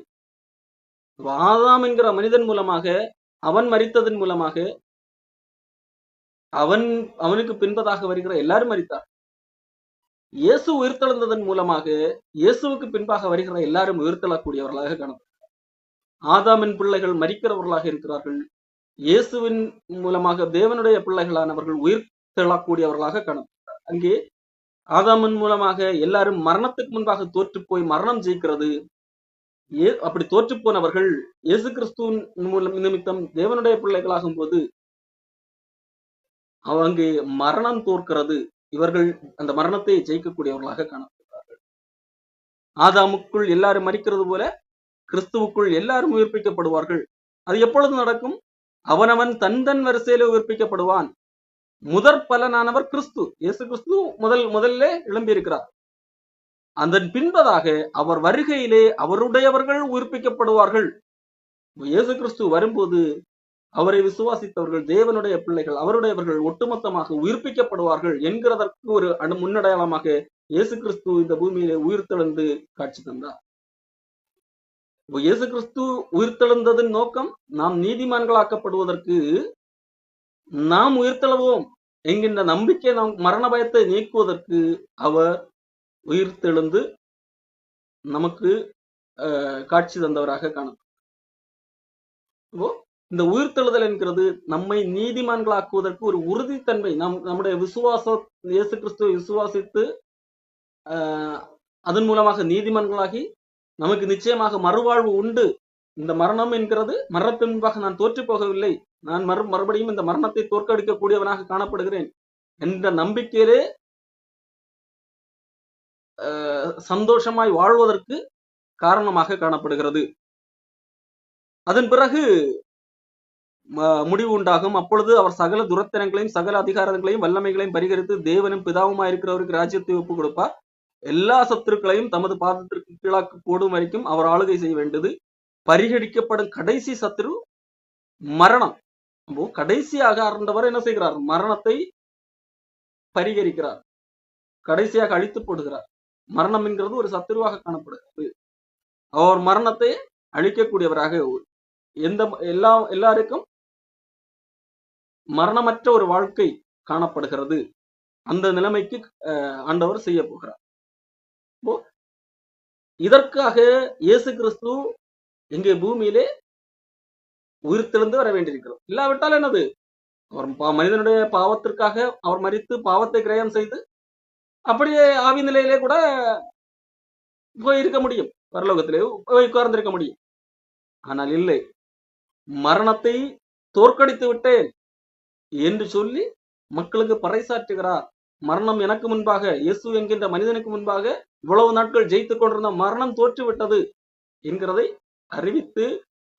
ஆதாம் என்கிற மனிதன் மூலமாக, அவன் மரித்ததன் மூலமாக அவனுக்கு பின்பதாக வருகிற எல்லாரும் மரித்தார். இயேசு உயிர்த்தெழுந்ததன் மூலமாக இயேசுவுக்கு பின்பாக வருகிற எல்லாரும் உயிர்த்தெழக்கூடியவர்களாக காணப்படுகிறார். ஆதாமின் பிள்ளைகள் மரிக்கிறவர்களாக இருக்கிறார்கள். இயேசுவின் மூலமாக தேவனுடைய பிள்ளைகளானவர்கள் உயிர்த்தெழக்கூடியவர்களாக காணப்படுகிறார். அங்கே ஆதாமின் மூலமாக எல்லாரும் மரணத்துக்கு முன்பாக தோற்று போய் மரணம் ஜெயிக்கிறது. அப்படி தோற்று போனவர்கள் இயேசு கிறிஸ்துவின் நிமித்தம் தேவனுடைய பிள்ளைகளாகும் போது அங்கே மரணம் தோற்கிறது. இவர்கள் அந்த மரணத்தை ஜெயிக்கக்கூடியவர்களாக காணப்படுகிறார்கள். ஆதாமுக்குள் எல்லாரும் மரிக்கிறது போல கிறிஸ்துவுக்குள் எல்லாரும் உயிர்ப்பிக்கப்படுவார்கள். அது எப்பொழுது நடக்கும்? அவனவன் தன் வரிசையில உயிர்ப்பிக்கப்படுவான். முதற் பலனானவர் கிறிஸ்து. இயேசு கிறிஸ்து முதல்ல எழும்பியிருக்கிறார். அதன் பின்பதாக அவர் வருகையிலே அவருடையவர்கள் உயிர்ப்பிக்கப்படுவார்கள். இயேசு கிறிஸ்து வரும்போது அவரை விசுவாசித்தவர்கள் தேவனுடைய பிள்ளைகள் அவருடையவர்கள் ஒட்டுமொத்தமாக உயிர்ப்பிக்கப்படுவார்கள் என்கிறதற்கு ஒரு முன்னடையாளமாக இயேசு கிறிஸ்து இந்த பூமியிலே உயிர்த்தெழுந்து காட்சி தந்தார். இயேசு கிறிஸ்து உயிர்த்தெழுந்ததன் நோக்கம் நாம் நீதிமான்களாக்கப்படுவதற்கு, நாம் உயிர்த்தெழுவோம் என்கின்ற நம்பிக்கை, நாம் மரண பயத்தை நீக்குவதற்கு அவர் உயிர்த்தெழுந்து நமக்கு காட்சி தந்தவராக காணப்படும். இந்த உயிர்த்தெழுதல் என்கிறது நம்மை நீதிமான்களாக்குவதற்கு ஒரு உறுதித்தன்மை. நம்முடைய விசுவாசம், இயேசு கிறிஸ்துவை விசுவாசித்து அதன் மூலமாக நீதிமான்களாகி நமக்கு நிச்சயமாக மறுவாழ்வு உண்டு. இந்த மரணம் என்கிறது, மரணத்தின் முன்பாக நான் தோற்று போகவில்லை, நான் மறுபடியும் இந்த மரணத்தை தோற்கடிக்கக்கூடியவனாக காணப்படுகிறேன் என்ற நம்பிக்கையிலே சந்தோஷமாய் வாழ்வதற்கு காரணமாக காணப்படுகிறது. அதன் பிறகு முடிவு உண்டாகும். அப்பொழுது அவர் சகல துரத்தனங்களையும் சகல அதிகாரங்களையும் வல்லமைகளையும் பரிகரித்து தேவனும் பிதாவுமா இருக்கிறவருக்கு ராஜ்யத்தை ஒப்புக் கொடுப்பார். எல்லா சத்துருக்களையும் தமது பாதத்திற்கு கீழாக்கு போடும் வரைக்கும் அவர் ஆளுகை செய்ய வேண்டியது. பரிகரிக்கப்படும் கடைசி சத்துரு மரணம். அப்போ கடைசியாக ஆண்டவர் என்ன செய்கிறார்? மரணத்தை பரிகரிக்கிறார், கடைசியாக அழித்து போடுகிறார். மரணம் என்கிறது ஒரு சத்துருவாக காணப்படுகிறது. அவர் மரணத்தை அழிக்கக்கூடியவராக எல்லாருக்கும் மரணமற்ற ஒரு வாழ்க்கை காணப்படுகிறது. அந்த நிலைமைக்கு ஆண்டவர் செய்ய போகிறார். இதற்காக இயேசு கிறிஸ்து இங்கே பூமியிலே உயிர்த்தெழுந்து வர வேண்டியிருக்கிறோம். இல்லாவிட்டால் என்னது? அவர் மனிதனுடைய பாவத்திற்காக அவர் மரித்து பாவத்தை கிரயம் செய்து அப்படியே ஆவி நிலையிலே கூட போயிருக்க முடியும், பரலோகத்திலே போய் உட்கார்ந்திருக்க முடியும். ஆனால் இல்லை, மரணத்தை தோற்கடித்து விட்டேன் என்று சொல்லி மக்களுக்கு பறைசாற்றுகிறார். மரணம் எனக்கு முன்பாக, இயேசு என்கின்ற மனிதனுக்கு முன்பாக இவ்வளவு நாட்கள் ஜெயித்துக் கொண்டிருந்த மரணம் தோற்றுவிட்டது என்கிறதை அறிவித்து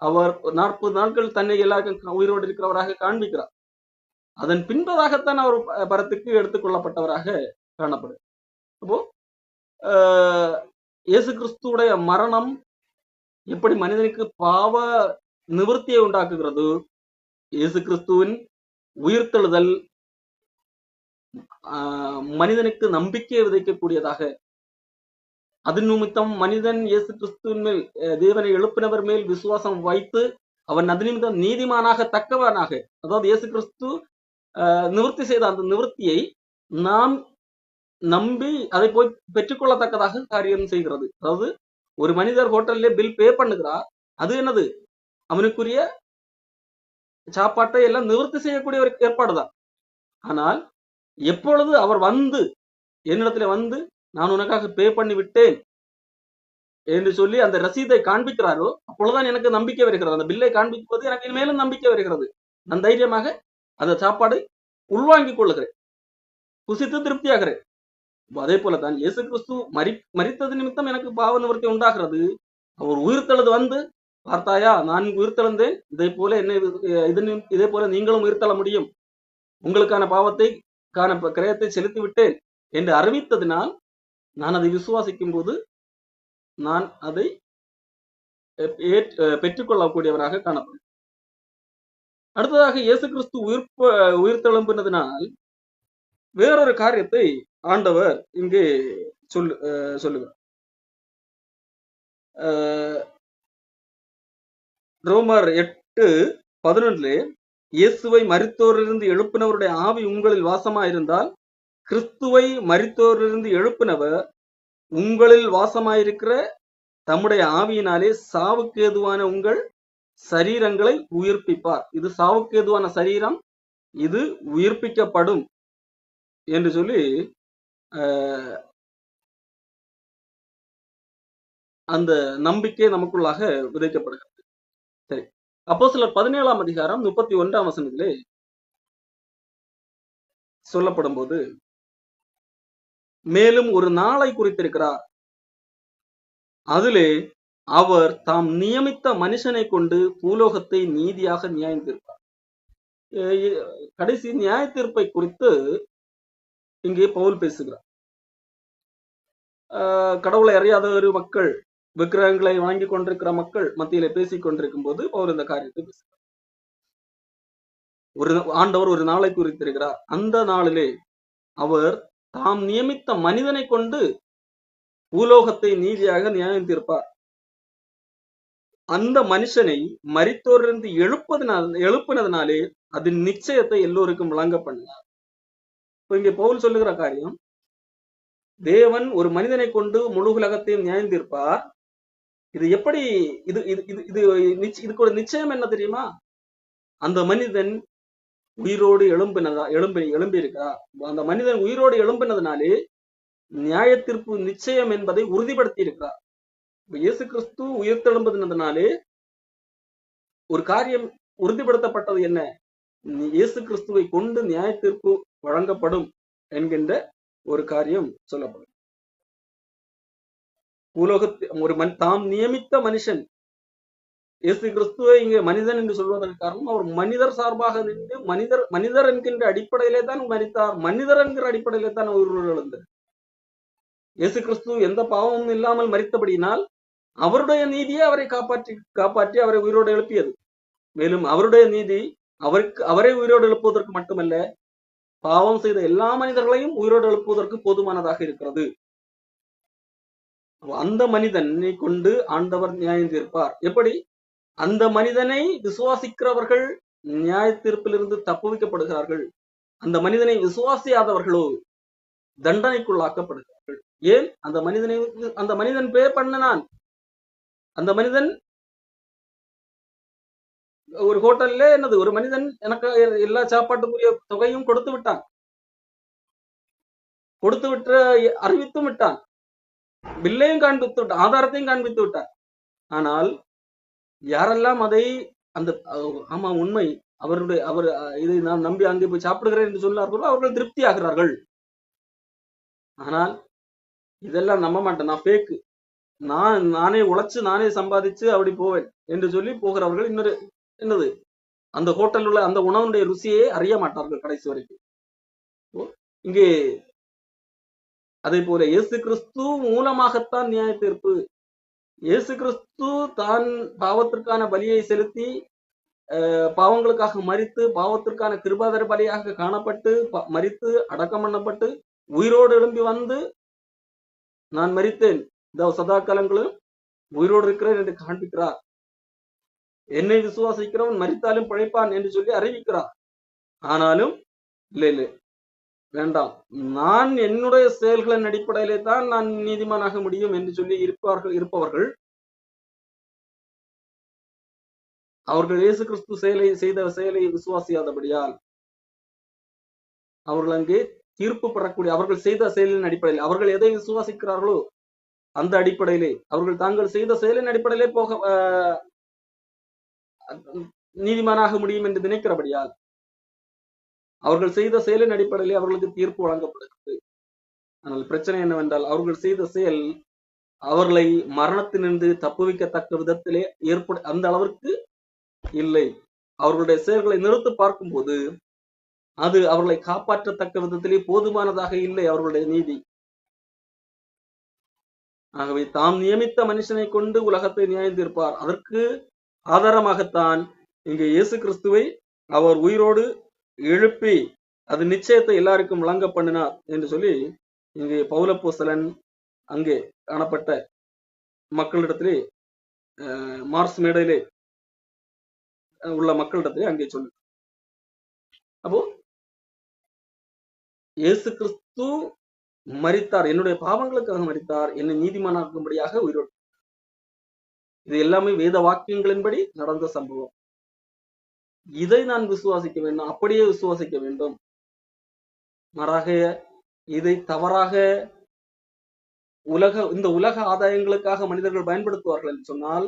அவர் 40 நாட்கள் தன்னை எல்லாருக்கும் உயிரோடு இருக்கிறவராக காண்பிக்கிறார். அதன் பின்பதாகத்தான் அவர் பரத்துக்கு எடுத்துக்கொள்ளப்பட்டவராக காணப்படுது. அப்போ இயேசு கிறிஸ்துடைய மரணம் எப்படி மனிதனுக்கு பாவ நிவர்த்தியை உண்டாக்குகிறது, இயேசு கிறிஸ்துவின் உயிர்த்தெழுதல் மனிதனுக்கு நம்பிக்கையை விதைக்கக்கூடியதாக, அது நிமித்தம் மனிதன் இயேசு கிறிஸ்துவின் மேல், தேவனை எழுப்பினவர் மேல் விசுவாசம் வைத்து அவன் அது நிமித்தம் நீதிமானாக தக்கவனாக, அதாவது இயேசு கிறிஸ்து நிவர்த்தி செய்த அந்த நிவர்த்தியை நாம் நம்பி அதை போய் பெற்றுக்கொள்ளத்தக்கதாக காரியம் செய்கிறது. அதாவது ஒரு மனிதர் ஹோட்டல்ல பில் பே பண்ணுகிறார், அது என்னது? அவனுக்குரிய சாப்பாட்டை எல்லாம் நிவர்த்தி செய்யக்கூடிய ஒரு ஏற்பாடுதான். ஆனால் எப்பொழுது அவர் வந்து என்னிடத்துல வந்து நான் உனக்காக பே பண்ணி விட்டேன் என்று சொல்லி அந்த ரசீதை காண்பிக்கிறாரோ, அப்பொழுதுதான் எனக்கு நம்பிக்கை வருகிறது. அந்த பில்லை காண்பிப்பது எனக்கு இனிமேலும் நம்பிக்கை வருகிறது. நான் தைரியமாக அந்த சாப்பாடை உள்வாங்கிக் கொள்ளுகிறேன், புசித்து திருப்தியாகிறேன். அதே போலதான் இயேசு கிறிஸ்து மரித்தது நிமித்தம் எனக்கு பாவ நிவர்த்தி உண்டாகிறது. அவர் உயிர்த்தெழுது வந்து, பார்த்தாயா நான் உயிர்த்தெழுந்தேன், இதே போல நீங்களும் உயிர்த்தெழ முடியும், உங்களுக்கான பாவத்தை கிரயத்தை செலுத்தி விட்டேன் என்று அறிவித்ததினால் நான் அதை விசுவாசிக்கும் போது நான் அதை பெற்றுக்கொள்ளக்கூடியவராக காணப்படும். அடுத்ததாக இயேசு கிறிஸ்து உயிர்த்தெழும்பினதினால் வேறொரு காரியத்தை ஆண்டவர் இங்கே சொல்லுகிறார். ரோமர் 8:11 இயேசுவை மரித்தோரிலிருந்து எழுப்பினவருடைய ஆவி உங்களில் வாசமாயிருந்தால், கிறிஸ்துவை மரித்தோரிலிருந்து எழுப்பினவர் உங்களில் வாசமாயிருக்கிற தம்முடைய ஆவியினாலே சாவுக்கு ஏதுவான உங்கள் சரீரங்களை உயிர்ப்பிப்பார். இது சாவுக்கு ஏதுவான சரீரம், இது உயிர்ப்பிக்கப்படும் என்று சொல்லி அந்த நம்பிக்கை நமக்குள்ளாக விதைக்கப்படுகிறது. சரி, அப்போஸ்தலர் 17ஆம் அதிகாரம் 31ஆம் வசனத்திலே சொல்லப்படும் போது, மேலும் ஒரு நாளை குறித்திருக்கிறார், அதிலே அவர் தாம் நியமித்த மனுஷனை கொண்டு பூலோகத்தை நீதியாக நியாயம் தீர்ப்பார். கடைசி நியாய தீர்ப்பை குறித்து இங்கே பவுல் பேசுகிறார். கடவுளை அறியாத ஒரு மக்கள், விக்கிரகங்களை வாங்கி கொண்டிருக்கிற மக்கள் மத்தியிலே பேசிக் கொண்டிருக்கும் போது பவுல் இந்த காரியத்தை பேசுகிறார். ஆண்டவர் ஒரு நாளை குறித்திருக்கிறார், அந்த நாளிலே அவர் தாம் நியமித்த மனிதனை கொண்டு பூலோகத்தை நீதியாக நியாயம் தீர்ப்பார். அந்த மனுஷனை மரித்தோரிலிருந்து எழுப்பினதுனாலே அதன் நிச்சயத்தை எல்லோருக்கும் வழங்க பண்ணினார். இப்ப இங்கே பவுல் சொல்லுகிற காரியம், தேவன் ஒரு மனிதனை கொண்டு முழு உலகத்தையும் நியாயம் தீர்ப்பார். இது எப்படி? இதுக்கு ஒரு நிச்சயம் என்ன தெரியுமா? அந்த மனிதன் உயிரோடு எழும்பி இருக்கிறார். அந்த மனிதன் உயிரோடு எழும்பினதுனாலே நியாய தீர்ப்பு நிச்சயம் என்பதை உறுதிப்படுத்தி இருக்கிறார். இயேசு கிறிஸ்து உயிர்த்தெழும்பதினாலே ஒரு காரியம் உறுதிப்படுத்தப்பட்டது. என்ன? இயேசு கிறிஸ்துவை கொண்டு நியாய தீர்ப்பு வழங்கப்படும் என்கின்ற ஒரு காரியம் சொல்லப்படும். உலகத்தை தாம் நியமித்த மனுஷன், இயேசு கிறிஸ்துவை இங்கே மனிதன் என்று சொல்வதற்கு காரணம், அவர் மனிதர் சார்பாக நின்று மனிதர் என்கின்ற அடிப்படையிலே தான் மரித்தார், மனிதர் என்கிற அடிப்படையிலே தான் உயிரோடு எழுந்தார். இயேசு கிறிஸ்து எந்த பாவமும் இல்லாமல் மரித்தபடியினால் அவருடைய நீதியை அவரை காப்பாற்றி அவரை உயிரோடு எழுப்பியது. மேலும் அவருடைய நீதி அவரை உயிரோடு எழுப்புவதற்கு மட்டுமல்ல, பாவம் செய்த எல்லா மனிதர்களையும் உயிரோடு எழுப்புவதற்கு போதுமானதாக இருக்கிறது. அந்த மனிதனை கொண்டு ஆண்டவர் நியாயம் தீர்ப்பார். எப்படி? அந்த மனிதனை விசுவாசிக்கிறவர்கள் நியாய தீர்ப்பிலிருந்து தப்புவிக்கப்படுகிறார்கள். அந்த மனிதனை விசுவாசியாதவர்களோ தண்டனைக்குள்ளாக்கப்படுகிறார்கள். ஏன்? அந்த மனிதன் பே பண்ணினான். அந்த மனிதன் ஒரு ஹோட்டல்ல ஒரு மனிதன் எனக்கு எல்லா சாப்பாட்டுக்குரிய தொகையும் கொடுத்து விட்டான், கொடுத்து விட்டு அறிவித்தும் விட்டான், பில்லையும் காண்பித்து விட்டான், ஆதாரத்தையும் காண்பித்து விட்டான். ஆனால் யாரெல்லாம் அதை ஆமா உண்மை, அவர் இதை நான் நம்பி அங்கே போய் சாப்பிடுகிறேன் என்று சொன்னார்களோ அவர்கள் திருப்தி ஆகிறார்கள். ஆனால் இதெல்லாம் நம்ப மாட்டேன், நான் பேக்கு, நானே உழைச்சு நானே சம்பாதிச்சு அப்படி போவேன் என்று சொல்லி போகிறவர்கள் என்னது அந்த ஹோட்டல் உள்ள அந்த உணவுடைய ருசியே அறிய மாட்டார்கள் கடைசி வரைக்கும். இங்கே அதே போல இயேசு கிறிஸ்து மூலமாகத்தான் நியாய தீர்ப்பு. இயேசு கிறிஸ்து தான் பாவத்திற்கான பலியை செலுத்தி பாவங்களுக்காக மரித்து பாவத்திற்கான கிருபாதர பலியாக காணப்பட்டு மரித்து அடக்கம் பண்ணப்பட்டு உயிரோடு எழும்பி வந்து நான் மரித்தேன், இந்த சதா காலங்களும் உயிரோடு இருக்கிறேன் என்று காண்பிக்கிறார். என்னை விசுவாசிக்கிறவன் மரித்தாலும் பிழைப்பான் என்று சொல்லி அறிவிக்கிறார். ஆனாலும் இல்லை வேண்டாம், நான் என்னுடைய செயல்களின் அடிப்படையிலே தான் நான் நீதிமானாக முடியும் என்று சொல்லி இருப்பவர்கள் அவர்கள் இயேசு கிறிஸ்து செய்த செயலை விசுவாசியாதபடியால் அவர்கள் அங்கே தீர்ப்பு பெறக்கூடிய, அவர்கள் செய்த செயலின் அடிப்படையில் அவர்கள் எதை விசுவாசிக்கிறார்களோ அந்த அடிப்படையிலே அவர்கள் தாங்கள் செய்த செயலின் அடிப்படையிலே நீதிமானாக முடியும் என்று நினைக்கிறபடியால் அவர்கள் செய்த செயலின் அடிப்படையிலே அவர்களுக்கு தீர்ப்பு வழங்கப்படுகிறது. ஆனால் பிரச்சனை என்னவென்றால் அவர்கள் செய்த செயல் அவர்களை மரணத்தினின்று தப்புவிக்கத்தக்க விதத்திலே அந்த அளவிற்கு இல்லை. அவர்களுடைய செயல்களை நிறுத்து பார்க்கும்போது அது அவர்களை காப்பாற்றத்தக்க விதத்திலே போதுமானதாக இல்லை அவர்களுடைய நீதி. ஆகவே தாம் நியமித்த மனுஷனை கொண்டு உலகத்தை நியாயம் தீர்ப்பார். அதற்கு ஆதாரமாகத்தான் இங்கே இயேசு கிறிஸ்துவை அவர் உயிரோடு எழுப்பி அது நிச்சயத்தை எல்லாருக்கும் வழங்க பண்ணினார் என்று சொல்லி இங்கே பவுலப்போஸ்தலன் அங்கே காணப்பட்ட மக்களிடத்திலே மார்ஸ் மேடையிலே உள்ள மக்களிடத்திலே அங்கே சொல்லு. அப்போ இயேசு கிறிஸ்து மரித்தார், என்னுடைய பாவங்களுக்காக மரித்தார், என்னை நீதிமானாக்கும்படியாக உயிரோடு. இது எல்லாமே வேத வாக்கியங்களின்படி நடந்த சம்பவம். இதை நான் விசுவாசிக்க வேண்டும், அப்படியே விசுவாசிக்க வேண்டும். மாறாக இதை தவறாக இந்த உலக ஆதாயங்களுக்காக மனிதர்கள் பயன்படுத்துவார்கள் என்று சொன்னால்,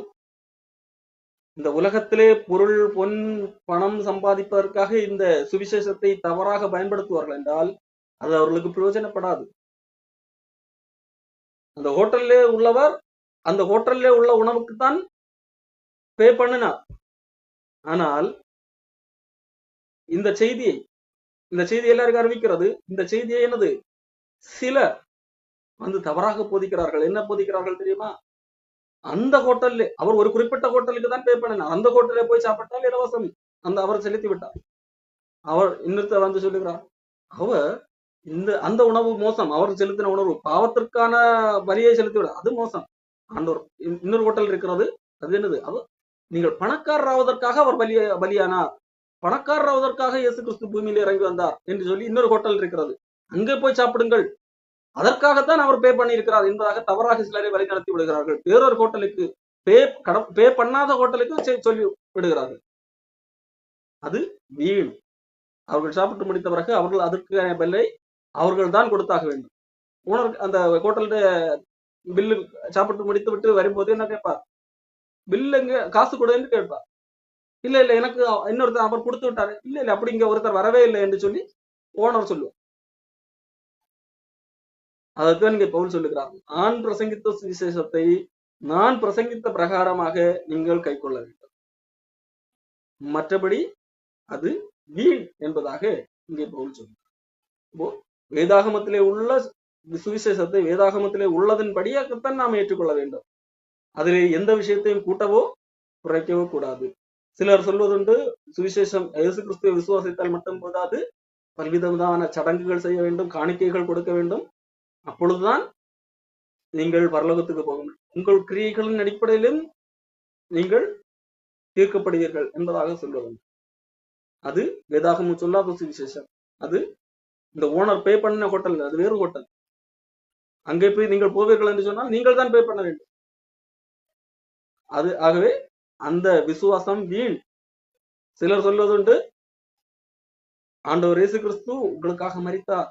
இந்த உலகத்திலே பொருள் பொன் பணம் சம்பாதிப்பதற்காக இந்த சுவிசேஷத்தை தவறாக பயன்படுத்துவார்கள் என்றால் அது அவர்களுக்கு பிரயோஜனப்படாது. அந்த ஹோட்டல்லே உள்ளவர் அந்த ஹோட்டல்லே உள்ள உணவுக்குத்தான் பே பண்ணினார். ஆனால் இந்த செய்தி எல்லாருக்கும் அறிவிக்கிறது. இந்த செய்தியை என்னது சிலர் வந்து தவறாக போதிக்கிறார்கள். என்ன போதிக்கிறார்கள் தெரியுமா? அந்த ஹோட்டல்ல அவர் ஒரு குறிப்பிட்ட ஹோட்டலுக்கு தான் பே பண்ணினார், அந்த ஹோட்டல்ல போய் சாப்பிட்டால் இலவசம் அவர் செலுத்தி விட்டார். அவர் இன்னொருத்தர் வந்து சொல்லுகிறார், அவர் அந்த உணவு மோசம், அவர் செலுத்தின உணவு பாவத்திற்கான பலியை செலுத்தி விட அது மோசம். ஆண்டவர் இன்னொரு ஹோட்டல் இருக்கிறது, அது என்னது, அது நீங்கள் பணக்காரர் ஆவதற்காக அவர் பலியானார், பணக்காரர் ஆவதற்காக இயேசு கிறிஸ்து பூமியில் இறங்கி வந்தார் என்று சொல்லி இன்னொரு ஹோட்டல் இருக்கிறது, அங்கே போய் சாப்பிடுங்கள், அதற்காகத்தான் அவர் பே பண்ணி இருக்கிறார் என்பதாக தவறாக சிலரை வழி நடத்தி விடுகிறார்கள். வேறொரு ஹோட்டலுக்கு பே பண்ணாத ஹோட்டலுக்கு சொல்லி விடுகிறார்கள். அது வீண். அவர்கள் சாப்பிட்டு முடித்த பிறகு அவர்கள் அதற்கான பில்லை அவர்கள் தான் கொடுத்தாக வேண்டும். ஓனர் அந்த ஹோட்டலுடைய பில்லு சாப்பிட்டு முடித்து விட்டு வரும்போது என்ன கேட்பார், பில் எங்க, காசு கொடுன்னு கேட்பார். இல்ல எனக்கு இன்னொருத்தர் அவர் கொடுத்து விட்டாரு, இல்ல அப்படி இங்க ஒருத்தர் வரவே இல்லை என்று சொல்லி ஓனர் சொல்லுவார். அதைத்தான் இங்கே பவுல் சொல்லுகிறார், நான் பிரசங்கித்த சுவிசேஷத்தை நான் பிரசங்கித்த பிரகாரமாக நீங்கள் கை கொள்ள வேண்டும், மற்றபடி அது வீண் என்பதாக இங்கே பவுல் சொல்லுகிறார். வேதாகமத்திலே உள்ள சுவிசேஷத்தை வேதாகமத்திலே உள்ளதன்படியாகத்தான் நாம் ஏற்றுக்கொள்ள வேண்டும். அதிலே எந்த விஷயத்தையும் கூட்டவோ குறைக்கவோ கூடாது. சிலர் சொல்வதுண்டு, சுவிசேஷம் இயேசு கிறிஸ்துவை விசுவாசித்தால் மட்டும் போதாது, பல்விதமான சடங்குகள் செய்ய வேண்டும், காணிக்கைகள் கொடுக்க வேண்டும், அப்பொழுதுதான் நீங்கள் பரலோகத்துக்கு போக வேண்டும், உங்கள் கிரியைகளின் அடிப்படையிலும் நீங்கள் தீர்க்கப்படுவீர்கள் என்பதாக சொல்வதுண்டு. அது வேதாகமம் சொல்லாத சுவிசேஷம். அது இந்த ஓனர் பே பண்ண ஹோட்டல், அது வேறு ஹோட்டல். அங்கே போய் நீங்கள் போவீர்கள் என்று சொன்னால் நீங்கள் தான் பே பண்ண வேண்டும். அது ஆகவே அந்த விசுவாசம் வீண். சிலர் சொல்வதுண்டு, ஆண்டவர் இயேசு கிறிஸ்து உங்களுக்காக மரித்தார்,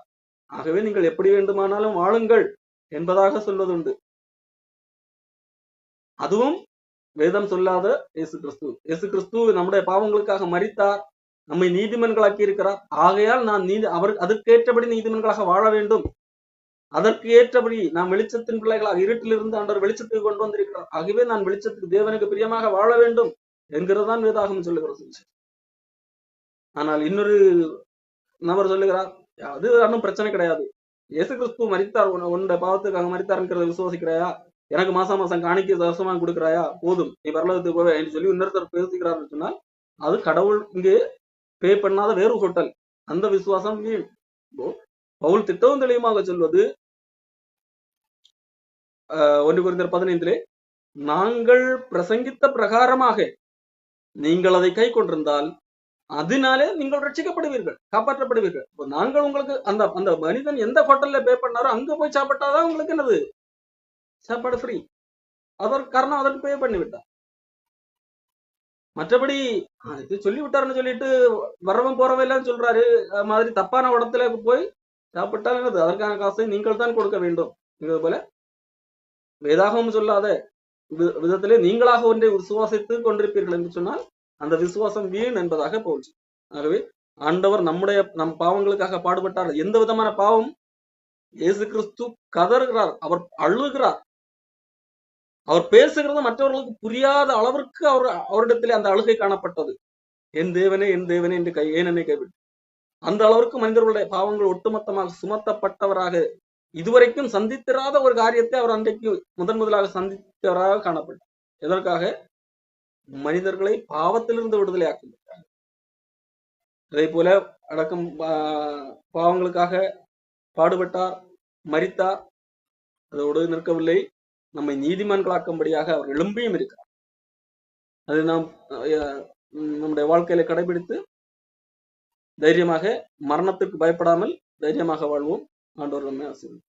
ஆகவே நீங்கள் எப்படி வேண்டுமானாலும் வாழுங்கள் என்பதாக சொல்வதுண்டு. அதுவும் வேதம் சொல்லாத இயேசு கிறிஸ்து. இயேசு கிறிஸ்து நம்முடைய பாவங்களுக்காக மரித்தார், நம்மை நீதிமன்களாக்கி இருக்கிறார், ஆகையால் நான் அதற்கேற்றபடி நீதிமன்களாக வாழ வேண்டும், அதற்கு ஏற்றபடி நாம் வெளிச்சத்தின் பிள்ளைகளாக, இருட்டிலிருந்து ஆண்டவர் வெளிச்சத்துக்கு கொண்டு வந்திருக்கிறார், ஆகவே நான் வெளிச்சத்துக்கு தேவனுக்கு பிரியமாக வாழ வேண்டும் என்கிறதான் வேதாகம் சொல்லுகிறது. ஆனால் இன்னொரு நபர் சொல்லுகிறார், அது ஒன்றும் பிரச்சனை கிடையாது, இயேசு கிறிஸ்து மரித்தார், உன்னுடைய பாவத்துக்காக மரித்தார்ங்கிறத விசுவாசிக்கிறாயா, எனக்கு மாசம் மாசம் காணிக்கை தவசமாக கொடுக்கிறாயா, போதும் நீ பரலோகத்துக்கு போவே என்று சொல்லி இன்னொருத்தர் பேசுகிறார் சொன்னால் அது கடவுள் இங்கே பே பண்ணாத வேறு ஹோட்டல். அந்த விசுவாசம் வீண். பவுல் திட்டவும் தெளிவாக சொல்வது 1 கொரிந்தியர் 15 நாங்கள் பிரசங்கித்த பிரகாரமாக நீங்கள் அதை கை கொண்டிருந்தால் அதனாலே நீங்கள் ரட்சிக்கப்படுவீர்கள், காப்பாற்றப்படுவீர்கள். நாங்கள் உங்களுக்கு அந்த மனிதன் எந்த ஹோட்டல்ல பே பண்ணாரோ அங்க போய் சாப்பிட்டாதான் உங்களுக்கு என்னது சாப்பாடு ஃப்ரீ. அதற்கு காரணம் அதற்கு பே பண்ணிவிட்டார். மற்றபடி சொல்லி விட்டாருன்னு சொல்லிட்டு வரவன் போறவன் இல்லைன்னு சொல்றாரு மாதிரி தப்பான இடத்துல போய் சாப்பிட்டால் என்னது, அதற்கான காசை நீங்கள் தான் கொடுக்க வேண்டும். இது போல வேதாகமும் சொல்லாத விதத்திலே நீங்களாக ஒன்றை விசுவாசித்து கொண்டிருப்பீர்கள் என்று சொன்னால் அந்த விசுவாசம் வீண் என்பதாக போச்சு. ஆகவே ஆண்டவர் நம் பாவங்களுக்காக பாடுபட்டார். எந்த விதமான பாவம்? இயேசு கிறிஸ்து கதறுகிறார், அவர் அழுகிறார், அவர் பேசுகிறது மற்றவர்களுக்கு புரியாத அளவிற்கு அவரிடத்திலே அந்த அழுகை காணப்பட்டது. என் தேவனே என் தேவனே என்று ஏன் என்னை கைவிட்டு, அந்த அளவிற்கு மனிதர்களுடைய பாவங்கள் ஒட்டுமொத்தமாக சுமத்தப்பட்டவராக, இதுவரைக்கும் சந்தித்திராத ஒரு காரியத்தை அவர் அன்றைக்கு முதலாக சந்தித்தவராக காணப்பட்டார். எதற்காக? மனிதர்களை பாவத்திலிருந்து விடுதலை ஆக்கிவிட்டார். அதே போல அடக்கம் பாவங்களுக்காக பாடுபட்டார், மரித்தார். அதோடு நிற்கவில்லை, நம்மை நீதிமான்களாக்கும்படியாக அவர் எழும்பியும் இருக்கிறார். அது நாம் நம்முடைய வாழ்க்கையில கடைபிடித்து தைரியமாக, மரணத்துக்கு பயப்படாமல் தைரியமாக வாழ்வோம். ஆண்டவர் நம்மை ஆசீர்வதிப்பார்.